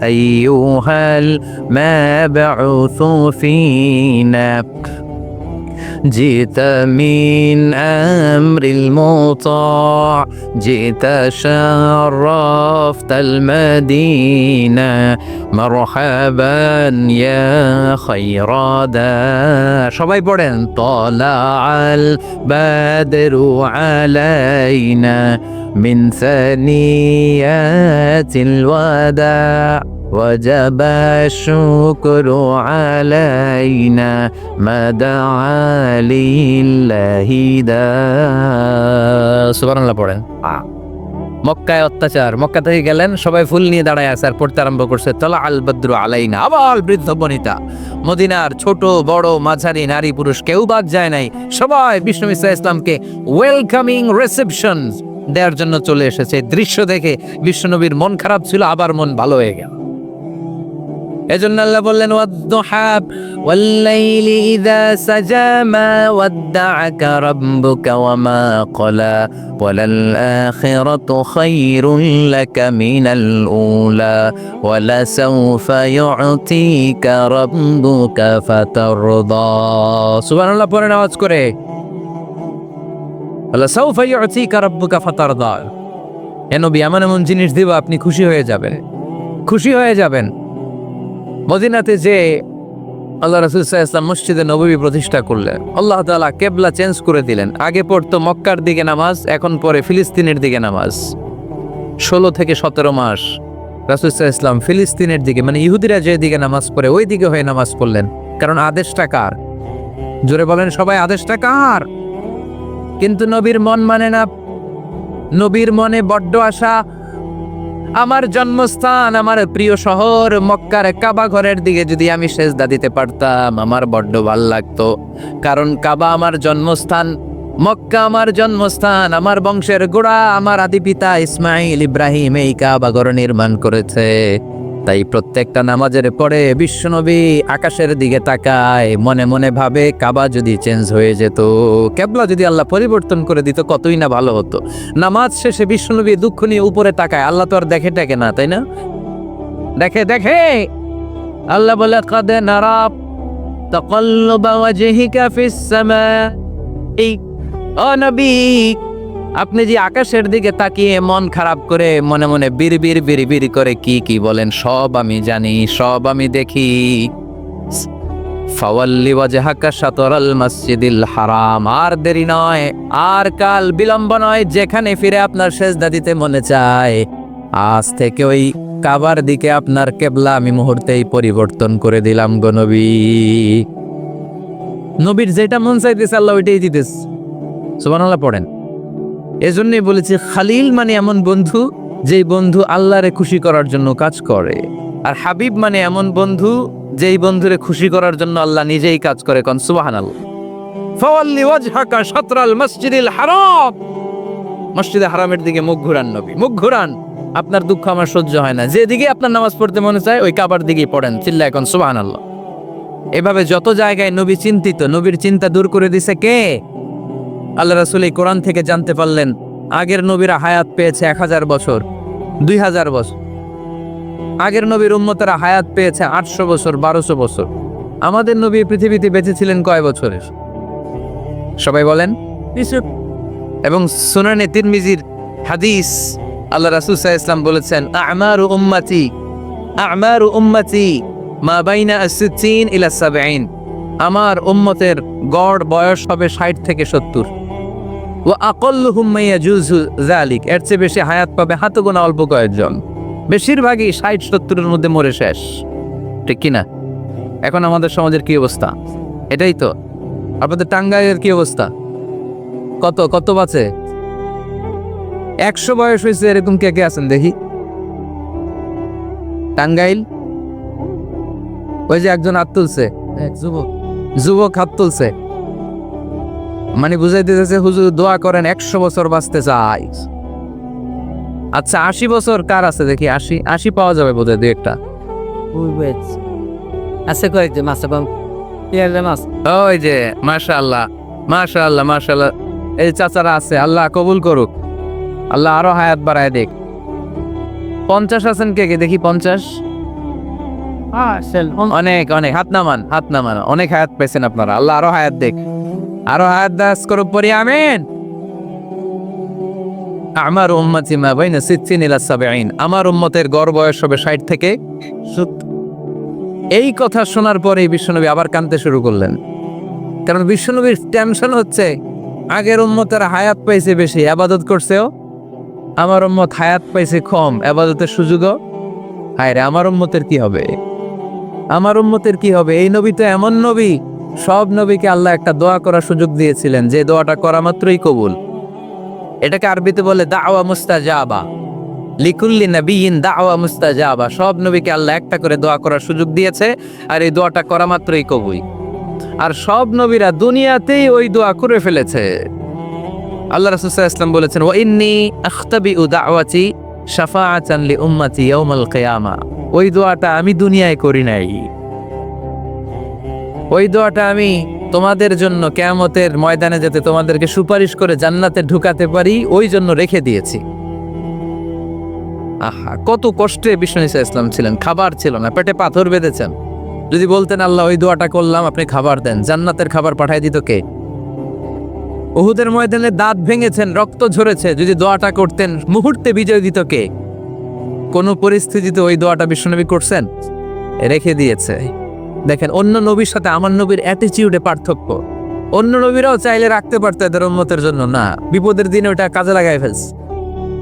আইয়ুহাল মাবউসু ফিনা جئت من أمر المطاع جئت شرفت المدينة مرحبا يا خير دار সবাই পড়েন, طلع البدر علينا من ثنيات الوداع وجب الشكر علينا ما دعا لله داع সুবহানাল্লাহ পড়েন। মক্কায় অত্যাচার, মক্কা থেকে গেলেন, সবাই ফুল নিয়ে দাঁড়ায় আছে আর পড়তে আরম্ভ করছে, তলা আল বদ্রু আলাইনা। আবার বৃদ্ধ বনিতা, মদিনার ছোট বড় মাঝারি নারী পুরুষ কেউ বাদ যায় নাই, সবাই বিষ্ণু ইসা ইসলামকে ওয়েলকামিং রিসেপশন দেওয়ার জন্য চলে এসেছে। দৃশ্য দেখে বিশ্বনবীর মন খারাপ ছিল, আবার মন ভালো হয়ে গেল। এজন্য আল্লাহ বললেন, ওয়াদ-দুহা ওয়াল-লাইলি ইযা সাজা মা ওয়াদ্দাআকা রাব্বুকা ওয়া মা ক্বালা ওয়ালাল আখিরাতু খায়রুন লাকা মিনাল উলা ওয়ালা সাওফা ইউ'তিকা রাব্বুকা ফাতারদা। সুবহানাল্লাহ পড়েন আওয়াজ করে, ওয়ালা সাওফা ইউ'তিকা রাব্বুকা ফাতারদা। হে নবী, এমন এমন জিনিস দিব আপনি খুশি হয়ে যাবেন, খুশি হয়ে যাবেন। মদিনাতে যে আল্লাহ রাসূল সাল্লাল্লাহু আলাইহি ওয়াসাল্লাম মসজিদে নববী প্রতিষ্ঠা করলেন, আল্লাহ তাআলা কিবলা চেঞ্জ করে দিলেন। আগে পড়তো মক্কার দিকে নামাজ, এখন পড়ে ফিলিস্তিনের দিকে নামাজ। 16 থেকে 17 মাস রাসূল সাল্লাল্লাহু আলাইহি ওয়াসাল্লাম ফিলিস্তিনের দিকে, মানে ইহুদিরা যে দিকে নামাজ পড়ে ওই দিকে হয়ে নামাজ পড়লেন। কারণ আদেশটা কার? জোরে বলেন সবাই, আদেশটা কার? কিন্তু নবীর মন মানে না। নবীর মনে বড্ড আশা, আমার জন্মস্থান, আমার প্রিয় শহর মক্কার কাবা ঘরের দিকে যদি আমি সেজদা দিতে পারতাম আমার বড্ড ভাল লাগতো। কারণ কাবা আমার জন্মস্থান, মক্কা আমার জন্মস্থান, আমার বংশের গোড়া, আমার আদি পিতা ইসমাইল ইব্রাহিম এই কাবা ঘর নির্মাণ করেছে। তাই প্রত্যেকটা নামাজের পরে বিশ্বনবী আকাশের দিকে তাকায়, মনে মনে ভাবে কাবা যদি চেঞ্জ হয়ে যেত, কিবলা যদি আল্লাহ পরিবর্তন করে দিত কতই না ভালো হতো। নামাজ শেষে বিশ্বনবী দুঃখ নিয়ে উপরে তাকায়, আল্লাহ তো আর দেখে টেকে না, তাই না? দেখে দেখে। আল্লাহ বলে, কাদ নারা তাকাল্লুবা ওয়াজহিকা ফিস সামা। এই ও নবী, আপনি যে আকাশের দিকে তাকিয়ে মন খারাপ করে মনে মনে বিড়বিড় বিড়বিড় করে কি কি বলেন, সব আমি জানি, সব আমি দেখি। ফাওয়াল্লি ওয়াজহাকা শাতরাল মসজিদিল হারাম। আর দেরি নয়, আর কাল বিলম্ব নয়, যেখানে ফিরে আপনার সেজদা দিতে মনে চায় আজ থেকে ওই কাবার দিকে আপনার কিবলা আমি মুহূর্তেই পরিবর্তন করে দিলাম গো নবী। নবীর যেটা মন চাইতেছে আল্লাহ ওইটাই দিতেছে। সুবহানাল্লাহ পড়েন। এজন্যই বলেছি, খালিল মানে এমন বন্ধু যেই বন্ধু আল্লাহরে খুশি করার জন্য কাজ করে, আর হাবিব মানে এমন বন্ধু যেই বন্ধুরে খুশি করার জন্য আল্লাহ নিজেই কাজ করে। কোন সুবহানাল্লাহ। ফাওয়াল্লি ওয়াজহাকা শাতরাল মসজিদিল হারাম। মসজিদে হারামের দিকে মুখ ঘুরান নবী, মুখ ঘুরান। আপনার দুঃখ আমার সহ্য হয় না, যেদিকে আপনার নামাজ পড়তে মনে চায় ওই কাবার দিকেই পড়েন। চিল্লায় কোন সুবহানাল্লাহ। এভাবে যত জায়গায় নবী চিন্তিত, নবীর চিন্তা দূর করে দিছে কে? আল্লাহ রাসূল এই কোরআন থেকে জানতে পারলেন আগের নবীরা হায়াত পেয়েছে 1000 বছর, 2000 বছর। আগের নবীর উম্মতেরা হায়াত পেয়েছে 800 বছর, 1200 বছর। আমাদের নবী পৃথিবীতে বেঁচে ছিলেন কয় বছরের? সবাই বলেন। এবং সুনানে তিরমিজির হাদিস, আল্লাহ রাসূল সাল্লাল্লাহু আলাইহি ওয়াসাল্লাম বলেছেন, আমারু উম্মতি মা বাইনা আস-সিত্তিন ইলা 70। আমার উম্মতের গড় বয়স হবে 60 থেকে 70। ওয়া আকাল্লুহুম মা ইয়াজুজু যালিক, এর চেয়ে বেশি হায়াত পাবে হাতে গোনা অল্প কয়েকজন। বেশিরভাগই 60-70 এর মধ্যে মরে শেষ, ঠিক কিনা? এখন আমাদের সমাজের কি অবস্থা? এটাই তো। আপনাদের টাঙ্গাইলের কি অবস্থা? কত কত বাঁচে? 100 বয়স হয়েছে এরকম কে কে আছেন দেখি? টাঙ্গাইল ওই যে একজন হাত তুলছে, যুবক হাত তুলছে, মানে বুঝাইতে চাইছে হুজুর দোয়া করেন 100 বছর বাঁচতে চাই। আচ্ছা 80 বছর কার আছে দেখি? 80 পাওয়া যাবে বোধহয়, দুই একটা আছে কয়েকজন মাছ এবং মাছ। ওই যে মাশাআল্লাহ মাশাআল্লাহ মাশাআল্লাহ, এই চাচারা আছে, আল্লাহ কবুল করুক, আল্লাহ আরো হায়াত বাড়ায় দেখ। 50 আছেন কে কে দেখি? 50 অনেক অনেক, হাত নামান হাত নামান, অনেক হায়াত পেয়েছেন আপনারা, আল্লাহ আরো হায়াত দেখ, আরো হায়াত দাস করুক পরি, আমিন। আমার উম্মতি মা বাইনা 60 ইলা 70, আমার উম্মতের গড় বয়স হবে 60 থেকে 70। এই কথা শোনার পরে বিশ্বনবী আবার কাঁদতে শুরু করলেন, কারণ বিশ্বনবীর টেনশন হচ্ছে আগের উম্মতের হায়াত পাইছে বেশি, ইবাদত করছেও, আমার উম্মত হায়াত পাইছে কম, ইবাদতের সুযোগও। হায় রে, আমার উম্মতের কি হবে? আমার উম্মতের কি হবে? এই নবী তো এমন নবী, সব নবীকে আল্লাহ একটা দোয়া করার সুযোগ দিয়েছিলেন, যে দোয়াটা করা মাত্রই কবুল। এটাকে আরবিতে বলে দাওয়া মুস্তাজাবা, লিকুল্লি নবিয়িন দাওয়া মুস্তাজাবা। সব নবীকে আল্লাহ একটা করে দোয়া করার সুযোগ দিয়েছে, আর এই দোয়াটা করা মাত্রই কবুল। আর সব নবীরা দুনিয়াতেই ওই দোয়া করে ফেলেছে। আল্লাহ রাসূল সাল্লাল্লাহু আলাইহি ওয়াসাল্লাম বলেছেন, ওয়া ইন্নী আখতাবিউ দাওয়াতি শাফাআতান লি উম্মতি ইয়াউমাল কিয়ামা। ওই দোয়াটা আমি দুনিয়ায় করি নাই, ওই দোয়াটা আমি তোমাদের জন্য কিয়ামতের ময়দানে যেতে তোমাদেরকে সুপারিশ করে জান্নাতে ঢুকাতে পারি, ওই জন্য রেখে দিয়েছি। আহা, কত কষ্টে বিষ্ণু ঈসা ইসলাম ছিলেন, খাবার ছিল না, পেটে পাথর বেঁধেছেন। যদি বলতেন আল্লাহ ওই দোয়াটা করলাম, আপনি খাবার দেন, জান্নাতের খাবার পাঠাই দিত কে? উহুদের ময়দানে দাঁত ভেঙেছেন, রক্ত ঝরেছে, যদি দোয়াটা করতেন মুহূর্তে বিজয় দিত কে? কোন পরিস্থিতিতে ওই দোয়াটা বিশ্বনবী করছেন? রেখে দিয়েছে। দেখেন, অন্য নবীর সাথে আমার নবীর অ্যাটিটিউডে পার্থক্য। অন্য নবীরাও চাইলে রাখতে পারতো এদের উম্মতের জন্য, না, বিপদের দিনে ওটা কাজে লাগাই ফেলছে।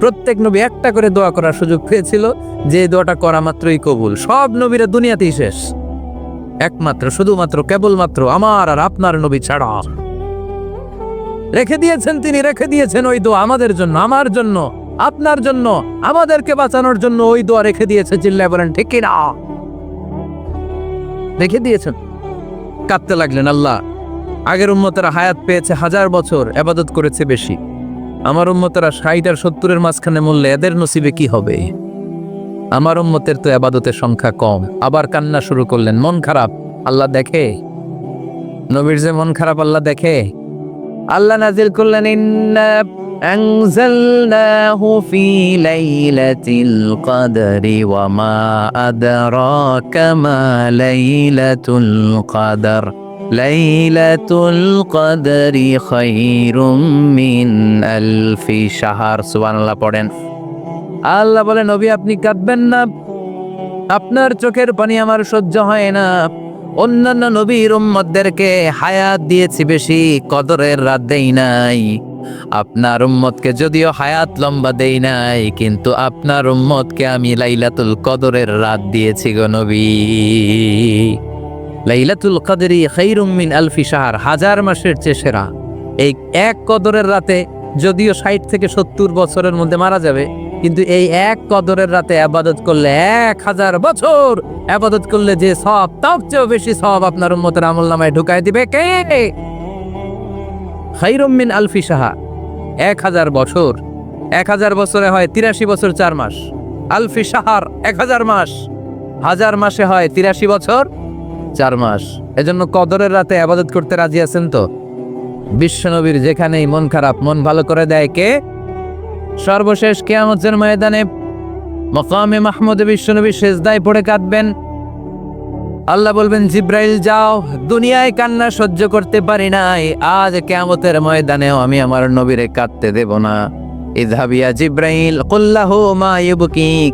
প্রত্যেক নবী একটা করে দোয়া করার সুযোগ পেয়েছিল, যে দোয়াটা করা মাত্রই কবুল। সব নবীরা দুনিয়াতেই শেষ, একমাত্র শুধুমাত্র কেবলমাত্র আমার আর আপনার নবী ছাড়া রেখে দিয়েছেন তিনি, রেখে দিয়েছেন ওই দোয়া আমাদের জন্য, আমার জন্য, আপনার জন্য, আমাদেরকে বাঁচানোর জন্য ওই দোয়া রেখে দিয়েছে। চিল্লায় বলেন ঠিক কিনা? রেখে দিয়েছেন। কাঁদতে লাগলেন, আল্লাহ আগের উম্মতেরা হায়াত পেয়েছে 1000 বছর, ইবাদত করেছে বেশি, আমার উম্মতেরা 60 আর 70-এর মাঝখানে মরলে এদের নসিবে কি হবে? আমার উম্মতের তো ইবাদতের সংখ্যা কম। আবার কান্না শুরু করলেন, মন খারাপ, আল্লাহ দেখে। নবীর যে মন খারাপ আল্লাহ দেখে। আল্লাহ নাজিল করলেন, ইন্না আনজালনাহু ফি লাইলাতিল কদরি ওয়া মা আদরাকা মা লাইলাতুল কদর লাইলাতুল কদরি খায়রুম মিন আলফি শাহর। সুবহানাল্লাহ পড়েন। আল্লাহ বলে, নবী আপনি কাঁদবেন না, আপনার চোখের পানি আমার সহ্য হয় না। অন্যান্য নবীর উম্মতদেরকে হায়াত দিয়েছি বেশি, কদরের রাত দেই নাই। আপনার উম্মতকে যদিও হায়াত লম্বা দেই নাই, কিন্তু আপনার উম্মতকে আমি লাইলাতুল কদরের রাত দিয়েছি গো নবী। লাইলাতুল কদরি খায়রুম মিন আলফি শাহর, 1000 মাসের চেয়ে সেরা। এই এক কদরের রাতে যদিও 60 থেকে 70 বছরের মধ্যে মারা যাবে, কিন্তু এই এক কদরের রাতে ইবাদত করলে 1000 বছর ইবাদত করলে যে সওয়াব, তার চেয়েও বেশি সওয়াব আপনার উম্মতের আমলনামায় ঢুকায় দিবে কে? খায়রুম মিন আলফি শাহর, 1000 বছর। 1000 বছরে হয় 83 বছর 4 মাস। আলফি শাহর 1000 মাস, 1000 মাসে হয় 83 বছর 4 মাস। এজন্য কদরের রাতে ইবাদত করতে রাজি আছেন তো? বিশ্বনবীর যেখানেই মন খারাপ, মন ভালো করে দেয় কে? সর্বশেষ কিয়ামতের ময়দানে মাকামে মাহমুদে বিশ্বনবী সিজদায় পড়ে কাঁদবেন। আল্লাহ বলবেন, জিব্রাইল যাও, দুনিয়ায় কান্না সহ্য করতে পারি নাই, আজ কিয়ামতের ময়দানেও আমি আমার নবীরে কাঁদতে দেব না। ইযহাব ইয়া জিব্রাইল কুল্লাহু মা ইউবকিক,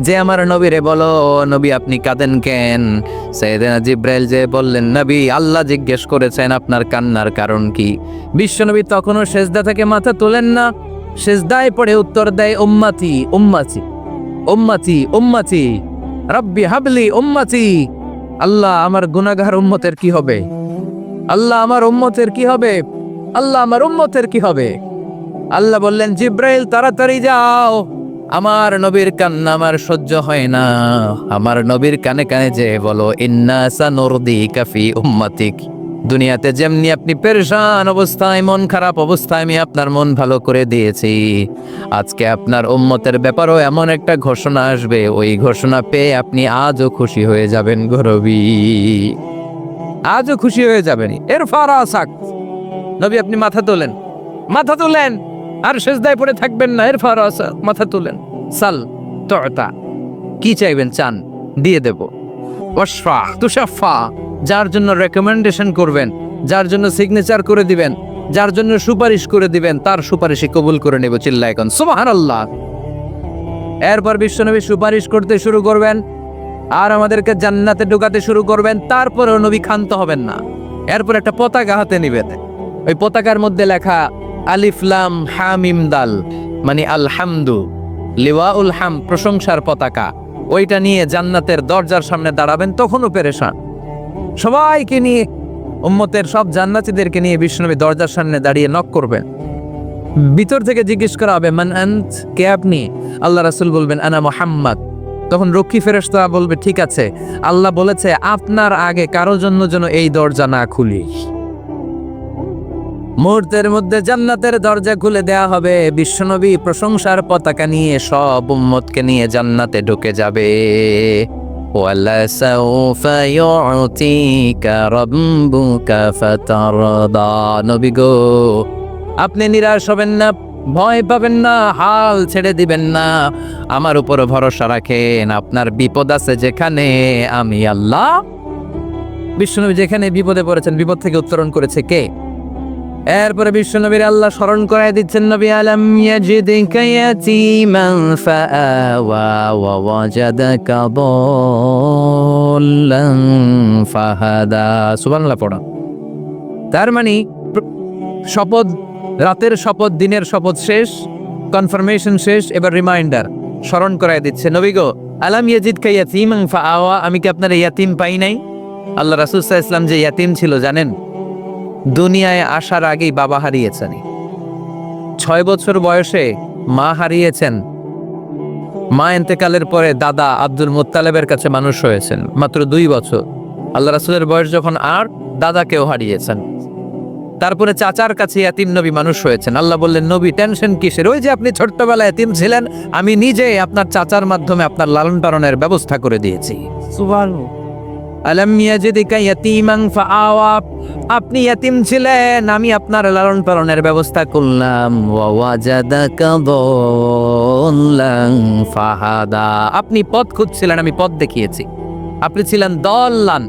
যে আমার নবীরে বলো, নবী আপনি কাঁদেন কেন? সাইয়েদনা জিব্রাইল যে বললেন, নবী আল্লাহ জিজ্ঞেস করেছেন আপনার কান্নার কারণ কি। বিশ্বনবী তখনও সেজদা থেকে মাথা তোলেন না, সেজদায় পড়ে উত্তর দেয়, উম্মতি উম্মতি উম্মতি উম্মতি রব্বি হাবলি উম্মতি। আল্লাহ আমার গুনাহগার উম্মতের কি হবে? আল্লাহ আমার উম্মতের কি হবে? আল্লাহ আমার উম্মতের কি হবে? আল্লাহ বললেন, জিব্রাইল তাড়াতাড়ি যাও, আমার নবীর কান্না আমার সহ্য হয় না। আমার নবীর কানে কানে যে বলো, ইন্না সানুরদিকা ফি উম্মাতিক। দুনিয়াতে যেমনি আপনি পেরেশান অবস্থায়, মন খারাপ অবস্থায় আমি আপনার মন ভালো করে দিয়েছি, আজকে আপনার উম্মতের ব্যাপারও এমন একটা ঘোষণা আসবে, ওই ঘোষণা পেয়ে আপনি আজও খুশি হয়ে যাবেন গরবি, আজও খুশি হয়ে যাবেন। এর ফারাসাক, নবী আপনি মাথা তোলেন, মাথা তোলেন, আর সেজদায় পড়ে থাকবেন না। এর ফারাসাক, মাথা তোলেন। সাল তুতা, কি চাইবেন চান দিয়ে দেব। ওয়াশফা তুশাফা, যার জন্য রেকমেন্ডেশন করবেন, যার জন্য সিগনেচার করে দিবেন, যার জন্য সুপারিশ করে দিবেন, তার সুপারিশই কবুল করে নেব। চিল্লায় এখন সুবহানাল্লাহ। এরপর বিশ্বনবী সুপারিশ করতে শুরু করবেন আর আমাদেরকে জান্নাতে ঢুকাতে শুরু করবেন। তারপরেও নবী ক্ষান্ত হবেন না। এরপর একটা পতাকা হাতে নিবেন, ওই পতাকার মধ্যে লেখা আলিফ লাম হা মিম দাল, মানে আলহামদু, লিওয়াউল হাম, প্রশংসার পতাকা। ওইটা নিয়ে জান্নাতের দরজার সামনে দাঁড়াবেন। তখনও পেরেশান, সবাইকে নিয়ে, উম্মতের সব জান্নাতীদেরকে নিয়ে বিশ্বনবী দরজার সামনে দাঁড়িয়ে নক করবেন। ভিতর থেকে জিজ্ঞেস করা হবে, মান আন্ত, কে আপনি? আল্লাহ রাসূল বলবেন, আনা মুহাম্মদ। তখন রক্ষী ফেরেশতা বলবে, ঠিক আছে, আল্লাহ বলেছে আপনার আগে কারো জন্য যেন এই দরজা না খুলি। মুহূর্তের মধ্যে জান্নাতের দরজা খুলে দেয়া হবে। বিশ্বনবী প্রশংসার পতাকা নিয়ে সব উম্মতকে নিয়ে জান্নাতে ঢুকে যাবে। ওয়ালা সাউফা ইউতিকা রাব্বুকা ফাতারদা। নবী গো, আপনি নিরাশ হবেন না, ভয় পাবেন না, হাল ছেড়ে দিবেন না, আমার উপর ভরসা রাখেন। আপনার বিপদ আছে যেখানে, আমি আল্লাহ। বিশ্বনবী যেখানে বিপদে পড়েছেন, বিপদ থেকে উত্তরণ করেছে কে? এরপরে বিশ্বনবীর আল্লাহ স্মরণ করায় দিচ্ছেন, নবী আলাম ইয়াজিদিকা ইয়াতীমান ফাআওয়া ওয়া ওয়াজাদাকা দাল্লান ফাহাদা। সুবহানাল্লাহ পড়া। তার মানে শপথ, রাতের শপথ, দিনের শপথ শেষ, কনফার্মেশন শেষ, এবার রিমাইন্ডার, স্মরণ করায় দিচ্ছে, নবী গো, আলাম ইয়াজিদকা ইয়াতীমান ফাআওয়া, আমি কি আপনার ইয়াতীম পাই নাই? আল্লাহ রাসূল সাল্লাল্লাহু আলাইহি ওয়াসাল্লাম যে ইয়াতীম ছিল জানেন? দুনিয়ায় আসার আগেই বাবা হারিয়েছেন, 6 বছর বয়সে মা হারিয়েছেন, মা ইন্তেকালের পরে দাদা আব্দুল মুত্তালিবের কাছে মানুষ হয়েছেন মাত্র 2 বছর। আল্লাহ রাসূলের বয়স যখন 8, দাদাকেও হারিয়েছেন। তারপরে চাচার কাছে ইয়াতীম নবী মানুষ হয়েছেন। আল্লাহ বললেন, নবী টেনশন কিসের? ওই যে আপনি ছোট্টবেলায় ইয়াতীম ছিলেন, আমি নিজে আপনার চাচার মাধ্যমে আপনার লালন পালনের ব্যবস্থা করে দিয়েছি। সুবহানাল্লাহ। আলাম ইয়াজিদিকা ইয়াতীমান ফাআওয়া, আপনি ইয়াতীম ছিলেন, আমি আপনার লালন পালনের ব্যবস্থা করলাম। ওয়া ওয়াজাদাকা দাল্লান ফাহাদা, আপনি পথ খুঁজছিলেন, আমি পথ দেখিয়েছি। আপনি ছিলেন দল্লান।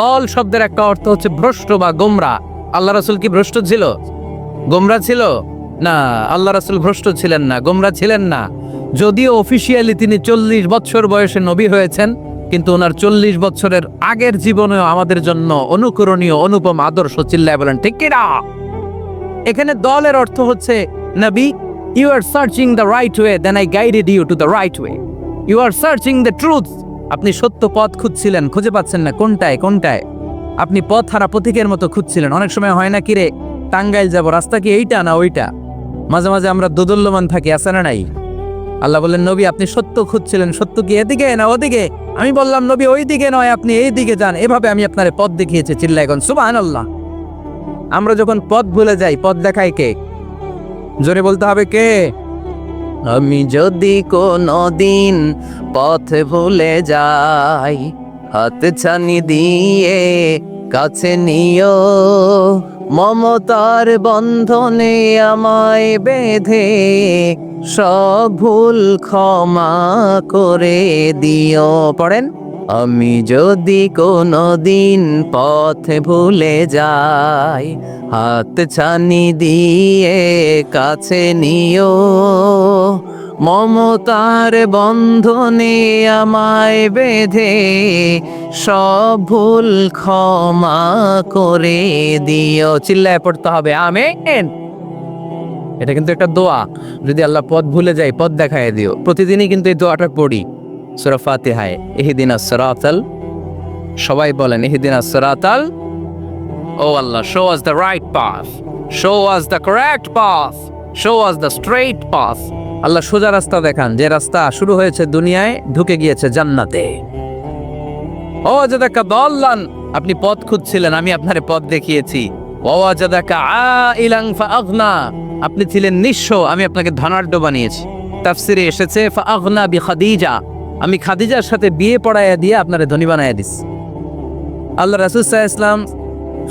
দল শব্দের একটা অর্থ হচ্ছে ভ্রষ্ট বা গোমরা। আল্লাহ রাসূল কি ভ্রষ্ট ছিল? গোমরা ছিল না। আল্লাহ রাসূল ভ্রষ্ট ছিলেন না, গোমরা ছিলেন না। যদিও অফিসিয়ালি তিনি 40 বছর বয়সে নবী হয়েছেন, কিন্তু ওনার 40 বছরের আগের জীবনেও আমাদের জন্য অনুকরণীয়, অনুপম আদর্শ। চিল্লায় বলেন ঠিক কি না? এখানে দলের অর্থ হচ্ছে, নবী, you are searching the right way, then I guided you to the right way. You are searching the truth, আপনি সত্য পথ খুঁজছিলেন, খুঁজে পাচ্ছেন না, কোনটায় কোনটায়? আপনি পথ হারা পথিকের মতো খুঁজছিলেন। অনেক সময় হয় না কি রে, টাঙ্গাইল যাব, রাস্তা কি এইটা না ওইটা? মাঝে মাঝে আমরা দোদুল্যমান থাকি, আছে না নাই? আল্লাহ বললেন, নবী আপনি সত্য খুঁজছিলেন, সত্য কি এদিকে না ওদিকে? আমি বললাম, নবী ওই দিকে নয়, আপনি এই দিকে যান। এভাবে আমি আপনার পথ দেখিয়েছি। চিল্লায় এখন সুবহানাল্লাহ। আমরা যখন পথ ভুলে যাই, পথ দেখায় কে? জোরে বলতে হবে কে? আমি যদি কোনদিন পথ ভুলে যাই, হাত ছানি দিয়ে কাছে নিও, মমতার বন্ধনে আমায় বেঁধে সব ভুল ক্ষমা করে দিও। পড়েন, আমি যদি কোনদিন পথ ভুলে যাই, হাত ছানি দিয়ে কাছে নিও, মমতার বন্ধনে আমায় বেঁধে সব ভুল ক্ষমা করে দিও। চিল্লায় পড়তে হবে আমিন। এটা কিন্তু একটা দোয়া, যদি আল্লাহ পথ ভুলে যায় পথ দেখায় দিও। প্রতিদিনই কিন্তু এই দোয়াটা পড়ি সূরা ফাতিহায়, ইহদিনাস সিরাতাল, সবাই বলেন ইহদিনাস সিরাতাল, ও আল্লাহ show us the right path, show us the correct path, show us the straight path। আল্লাহ সোজা রাস্তা দেখান, যে রাস্তা শুরু হয়েছে দুনিয়ায় ঢুকে গিয়েছে জান্নাতে। ও ওয়াজাদাকা দাল্লান, আপনি পথ খুঁজছিলেন, আমি আপনারে পথ দেখিয়েছি। ওয়া ওয়াজাদাকা আইলান ফাআগনা, আপনি ছিলেন নিঃস্ব, আমি আপনাকে ধনাঢ্য বানিয়েছি। তাফসিরে এসেছে ফাআগনা বিখাদিজা, আমি খাদিজার সাথে বিয়ে পড়াইয়া দিয়ে আপনারে ধনী বানাইয়া দিছি। আল্লাহ রাসূল সাল্লাল্লাহু আলাইহি ওয়াসাল্লাম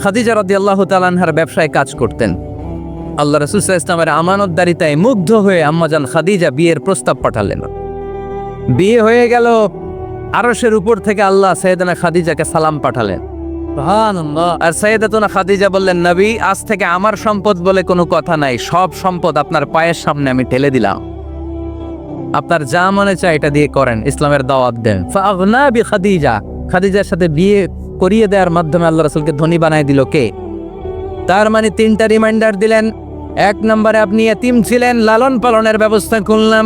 খাদিজা রাদিয়াল্লাহু তাআলা আনহার ব্যবসায় কাজ করতেন। আল্লাহ রাসূল সাল্লাল্লাহু আলাইহি ওয়াসাল্লামের আমানতদারিতায় মুগ্ধ হয়ে আম্মাজান খাদিজা বিয়ের প্রস্তাব পাঠালেন। বিয়ে হয়ে গেল, আরশের উপর থেকে আল্লাহ সাইয়েদানা খাদিজাকে সালাম পাঠালেন। সুবহানাল্লাহ। আর সাইয়েদাতুনা খাদিজা বললেন, নবী আজ থেকে আমার সম্পদ বলে কোনো কথা নাই, সব সম্পদ আপনার পায়ের সামনে আমি ঠেলে দিলাম, আপনার যা মনে চায় এটা দিয়ে করেন, ইসলামের দাওয়াত দেন। ফাআগনা বিখাদিজা, খাদিজার সাথে বিয়ে করিয়ে দেওয়ার মাধ্যমে আল্লাহ রাসূলকে ধনী বানায় দিল কে? তার মানে তিনটা রিমাইন্ডার দিলেন। এক নম্বরে আপনি এতিম ছিলেন, লালন পালনের ব্যবস্থা করলাম।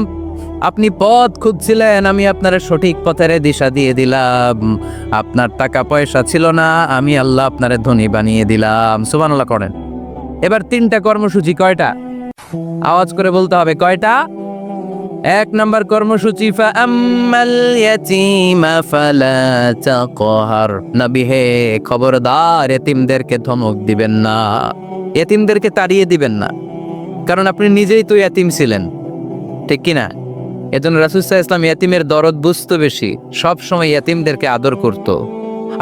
আপনি পথ খুঁজছিলেন, আমি আপনার সঠিক পথের দিশা দিয়ে দিলাম। আপনার টাকা পয়সা ছিল না, আমি আল্লাহ আপনার ধনী বানিয়ে দিলাম। সুবহানাল্লাহ করেন। এবার তিনটা কর্মসূচি, কয়টা? আওয়াজ করে বলতে হবে, কয়টা? এক নম্বর কর্মসূচি ফাআম্মাল ইয়াতীমা ফালা তাকহার, নবী হে খবরদার এতিমদেরকে ধমক দিবেন না, এতিমদেরকে তাড়িয়ে দিবেন না, কারণ আপনি নিজেই তো এতিম ছিলেন, ঠিক কি না? এজন্য রাসূল সাল্লাল্লাহু আলাইহি ওয়াসাল্লাম এতিমের দরদ বুঝতো বেশি, সব সময় এতিমদেরকে আদর করত।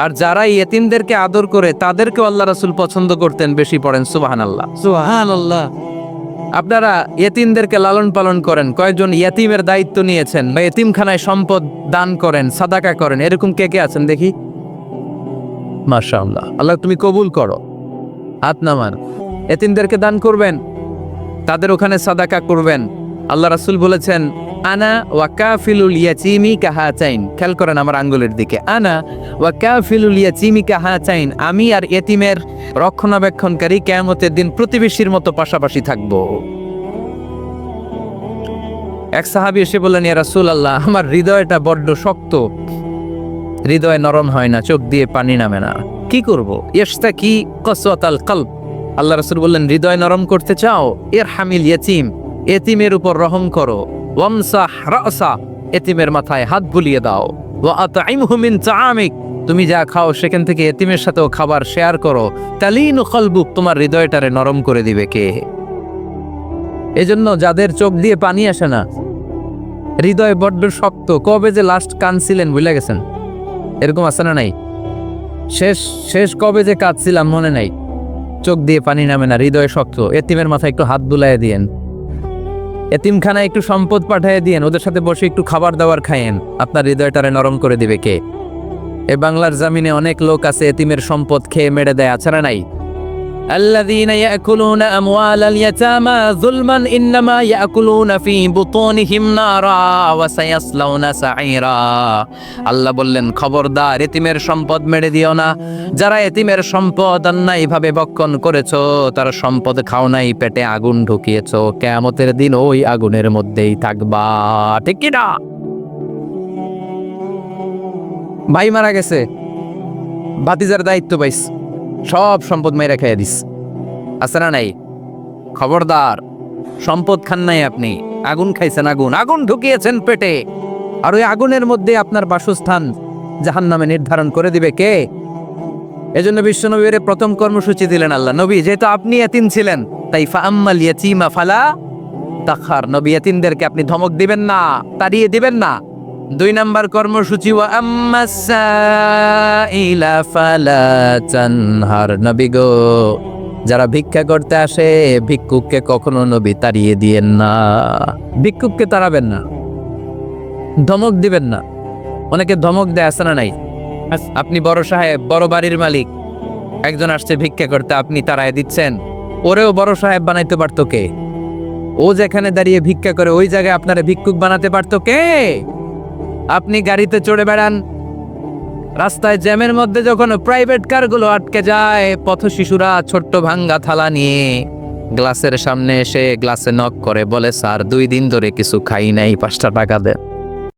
আর যারা এতিমদেরকে আদর করে তাদেরকে আল্লাহ রাসূল পছন্দ করতেন বেশি। পড়েন সুবহানাল্লাহ। সুবহানাল্লাহ। আপনারা ইয়েতিমদেরকে লালন পালন করেন, কয়েকজন ইয়েতিমের দায়িত্ব নিয়েছেন বা ইয়েতিমখানায় সম্পদ দান করেন, সাদাকা করেন, এরকম কে কে আছেন দেখি? মাশাআল্লাহ, আল্লাহ তুমি কবুল করো। হাত নামান। ইয়েতিমদেরকে দান করবেন, তাদের ওখানে সাদাকা করবেন। আল্লাহ রাসূল বলেছেন, আনা ওয়া কাফিলুল ইয়াতীমি কাহাতাইন। খেয়াল করেন আমার আঙ্গুলের দিকে, আনা ওয়া কাফিলুল ইয়াতীমি কাহাতাইন, আমি আর ইয়েতিমের রক্ষণাবেক্ষণকারী কিয়ামতের দিন প্রতিবেশীর মতো পাশাপাশি থাকব। এক সাহাবী এসে বললেন, ইয়া রাসূলুল্লাহ, আমার হৃদয়টা বড্ড শক্ত, হৃদয় নরম হয় না, চোখ দিয়ে পানি নামে না, কি করব? ইশতাকি কসওয়াতাল কলব। আল্লাহ রাসূল বললেন, হৃদয় নরম করতে চাও? ইরহামিল ইয়াতীম, এতিমের উপর রহম করো। ওয়ামসাহ রাসা, এতিমের মাথায় হাত বুলিয়ে দাও। ওয়া আতইমহু মিন তাআমিক, তুমি যা খাও সেখান থেকে এতিমের সাথেও খাবার শেয়ার করো। তালিনু কলবুক, তোমার হৃদয়টারে নরম করে দিবে কে? এজন্য যাদের চোখ দিয়ে পানি আসে না, হৃদয় বড্ড শক্ত, কবে যে লাস্ট কাঁদছিলেন ভুলে গেছেন, এরকম আছে না নাই? শেষ কবে যে কাঁদছিলাম মনে নাই, চোখ দিয়ে পানি নামে না, হৃদয় শক্ত। এতিমের মাথায় একটু হাত বুলাইয়া দিয়েন, এতিমখানায় একটু সম্পদ পাঠিয়ে দিয়েন, ওদের সাথে বসে একটু খাবার দাবার খাইয়েন, আপনার হৃদয়টারে নরম করে দিবে কে? এ বাংলার জমিনে অনেক লোক আছে এতিমের সম্পদ খেয়ে মেরে দেয়, আছে না নাই? আল্লাযীনা ইয়াকুলুনা আমওয়ালাল ইয়াতামা যুলমান ইন্নামা ইয়াকুলুনা ফী বুতুনিহিম নারা ওয়া সায়াসলাউনা সাঈরা। আল্লাহ বললেন, খবরদার এতিমের সম্পদ মেরে দিও না। যারা এতিমের সম্পদ অন্যায়ভাবে ভক্ষণ করেছো, তার সম্পদ খাও নাই, পেটে আগুন ঢুকিয়েছো, কিয়ামতের দিন ওই আগুনের মধ্যেই থাকবা, ঠিক কি না? ভাই মারা গেছে, ভাতিজার দায়িত্ব পাইস, সব সম্পদ মেরে খেয়ে দিস, আছে না নাই? খবরদার, সম্পদ খান নাই আপনি, আগুন খাইছেন, আগুন ঢুকিয়েছেন পেটে, আর ওই আগুনের মধ্যে আপনার বাসস্থান জাহান্নামে নির্ধারণ করে দিবে কে? এজন্য বিশ্বনবীর প্রথম কর্মসূচি দিলেন আল্লাহ। নবী যেহেতু আপনি এতিম ছিলেন, তাই ফাআম্মাল ইয়াতীমা ফালা তাকহার, নবী এতিমদেরকে আপনি ধমক দিবেন না, তাড়িয়ে দিবেন না। দুই নাম্বার কর্মসূচি ওয়া আম্মাস সাইলা ফালা তানহার, নবী গো যারা ভিক্ষা করতে আসে ভিক্ষুককে কখনো নবী তাড়িয়ে দিয়েন না, ভিক্ষুককে তাড়াবেন না, ধমক দিবেন না। অনেকে ধমক দেয়, আছে না নাই? আপনি বড় সাহেব, বড় বাড়ির মালিক, একজন আসছে ভিক্ষা করতে, আপনি তাড়ায় দিচ্ছেন, ওরেও বড় সাহেব বানাইতে পারতো কে? ও যেখানে দাঁড়িয়ে ভিক্ষা করে ওই জায়গায় আপনারা ভিক্ষুক বানাতে পারতো কে? আপনি গাড়িতে চড়ে বেড়ান, রাস্তায় জ্যামের মধ্যে যখন প্রাইভেট কারগুলো আটকে যায়, পথ শিশুরা ছোট্ট ভাঙ্গা থালা নিয়ে গ্লাসের সামনে এসে গ্লাসে নক করে, বলে স্যার 2 দিন ধরে কিছু খাই নাই, 5টা টাকা দেন।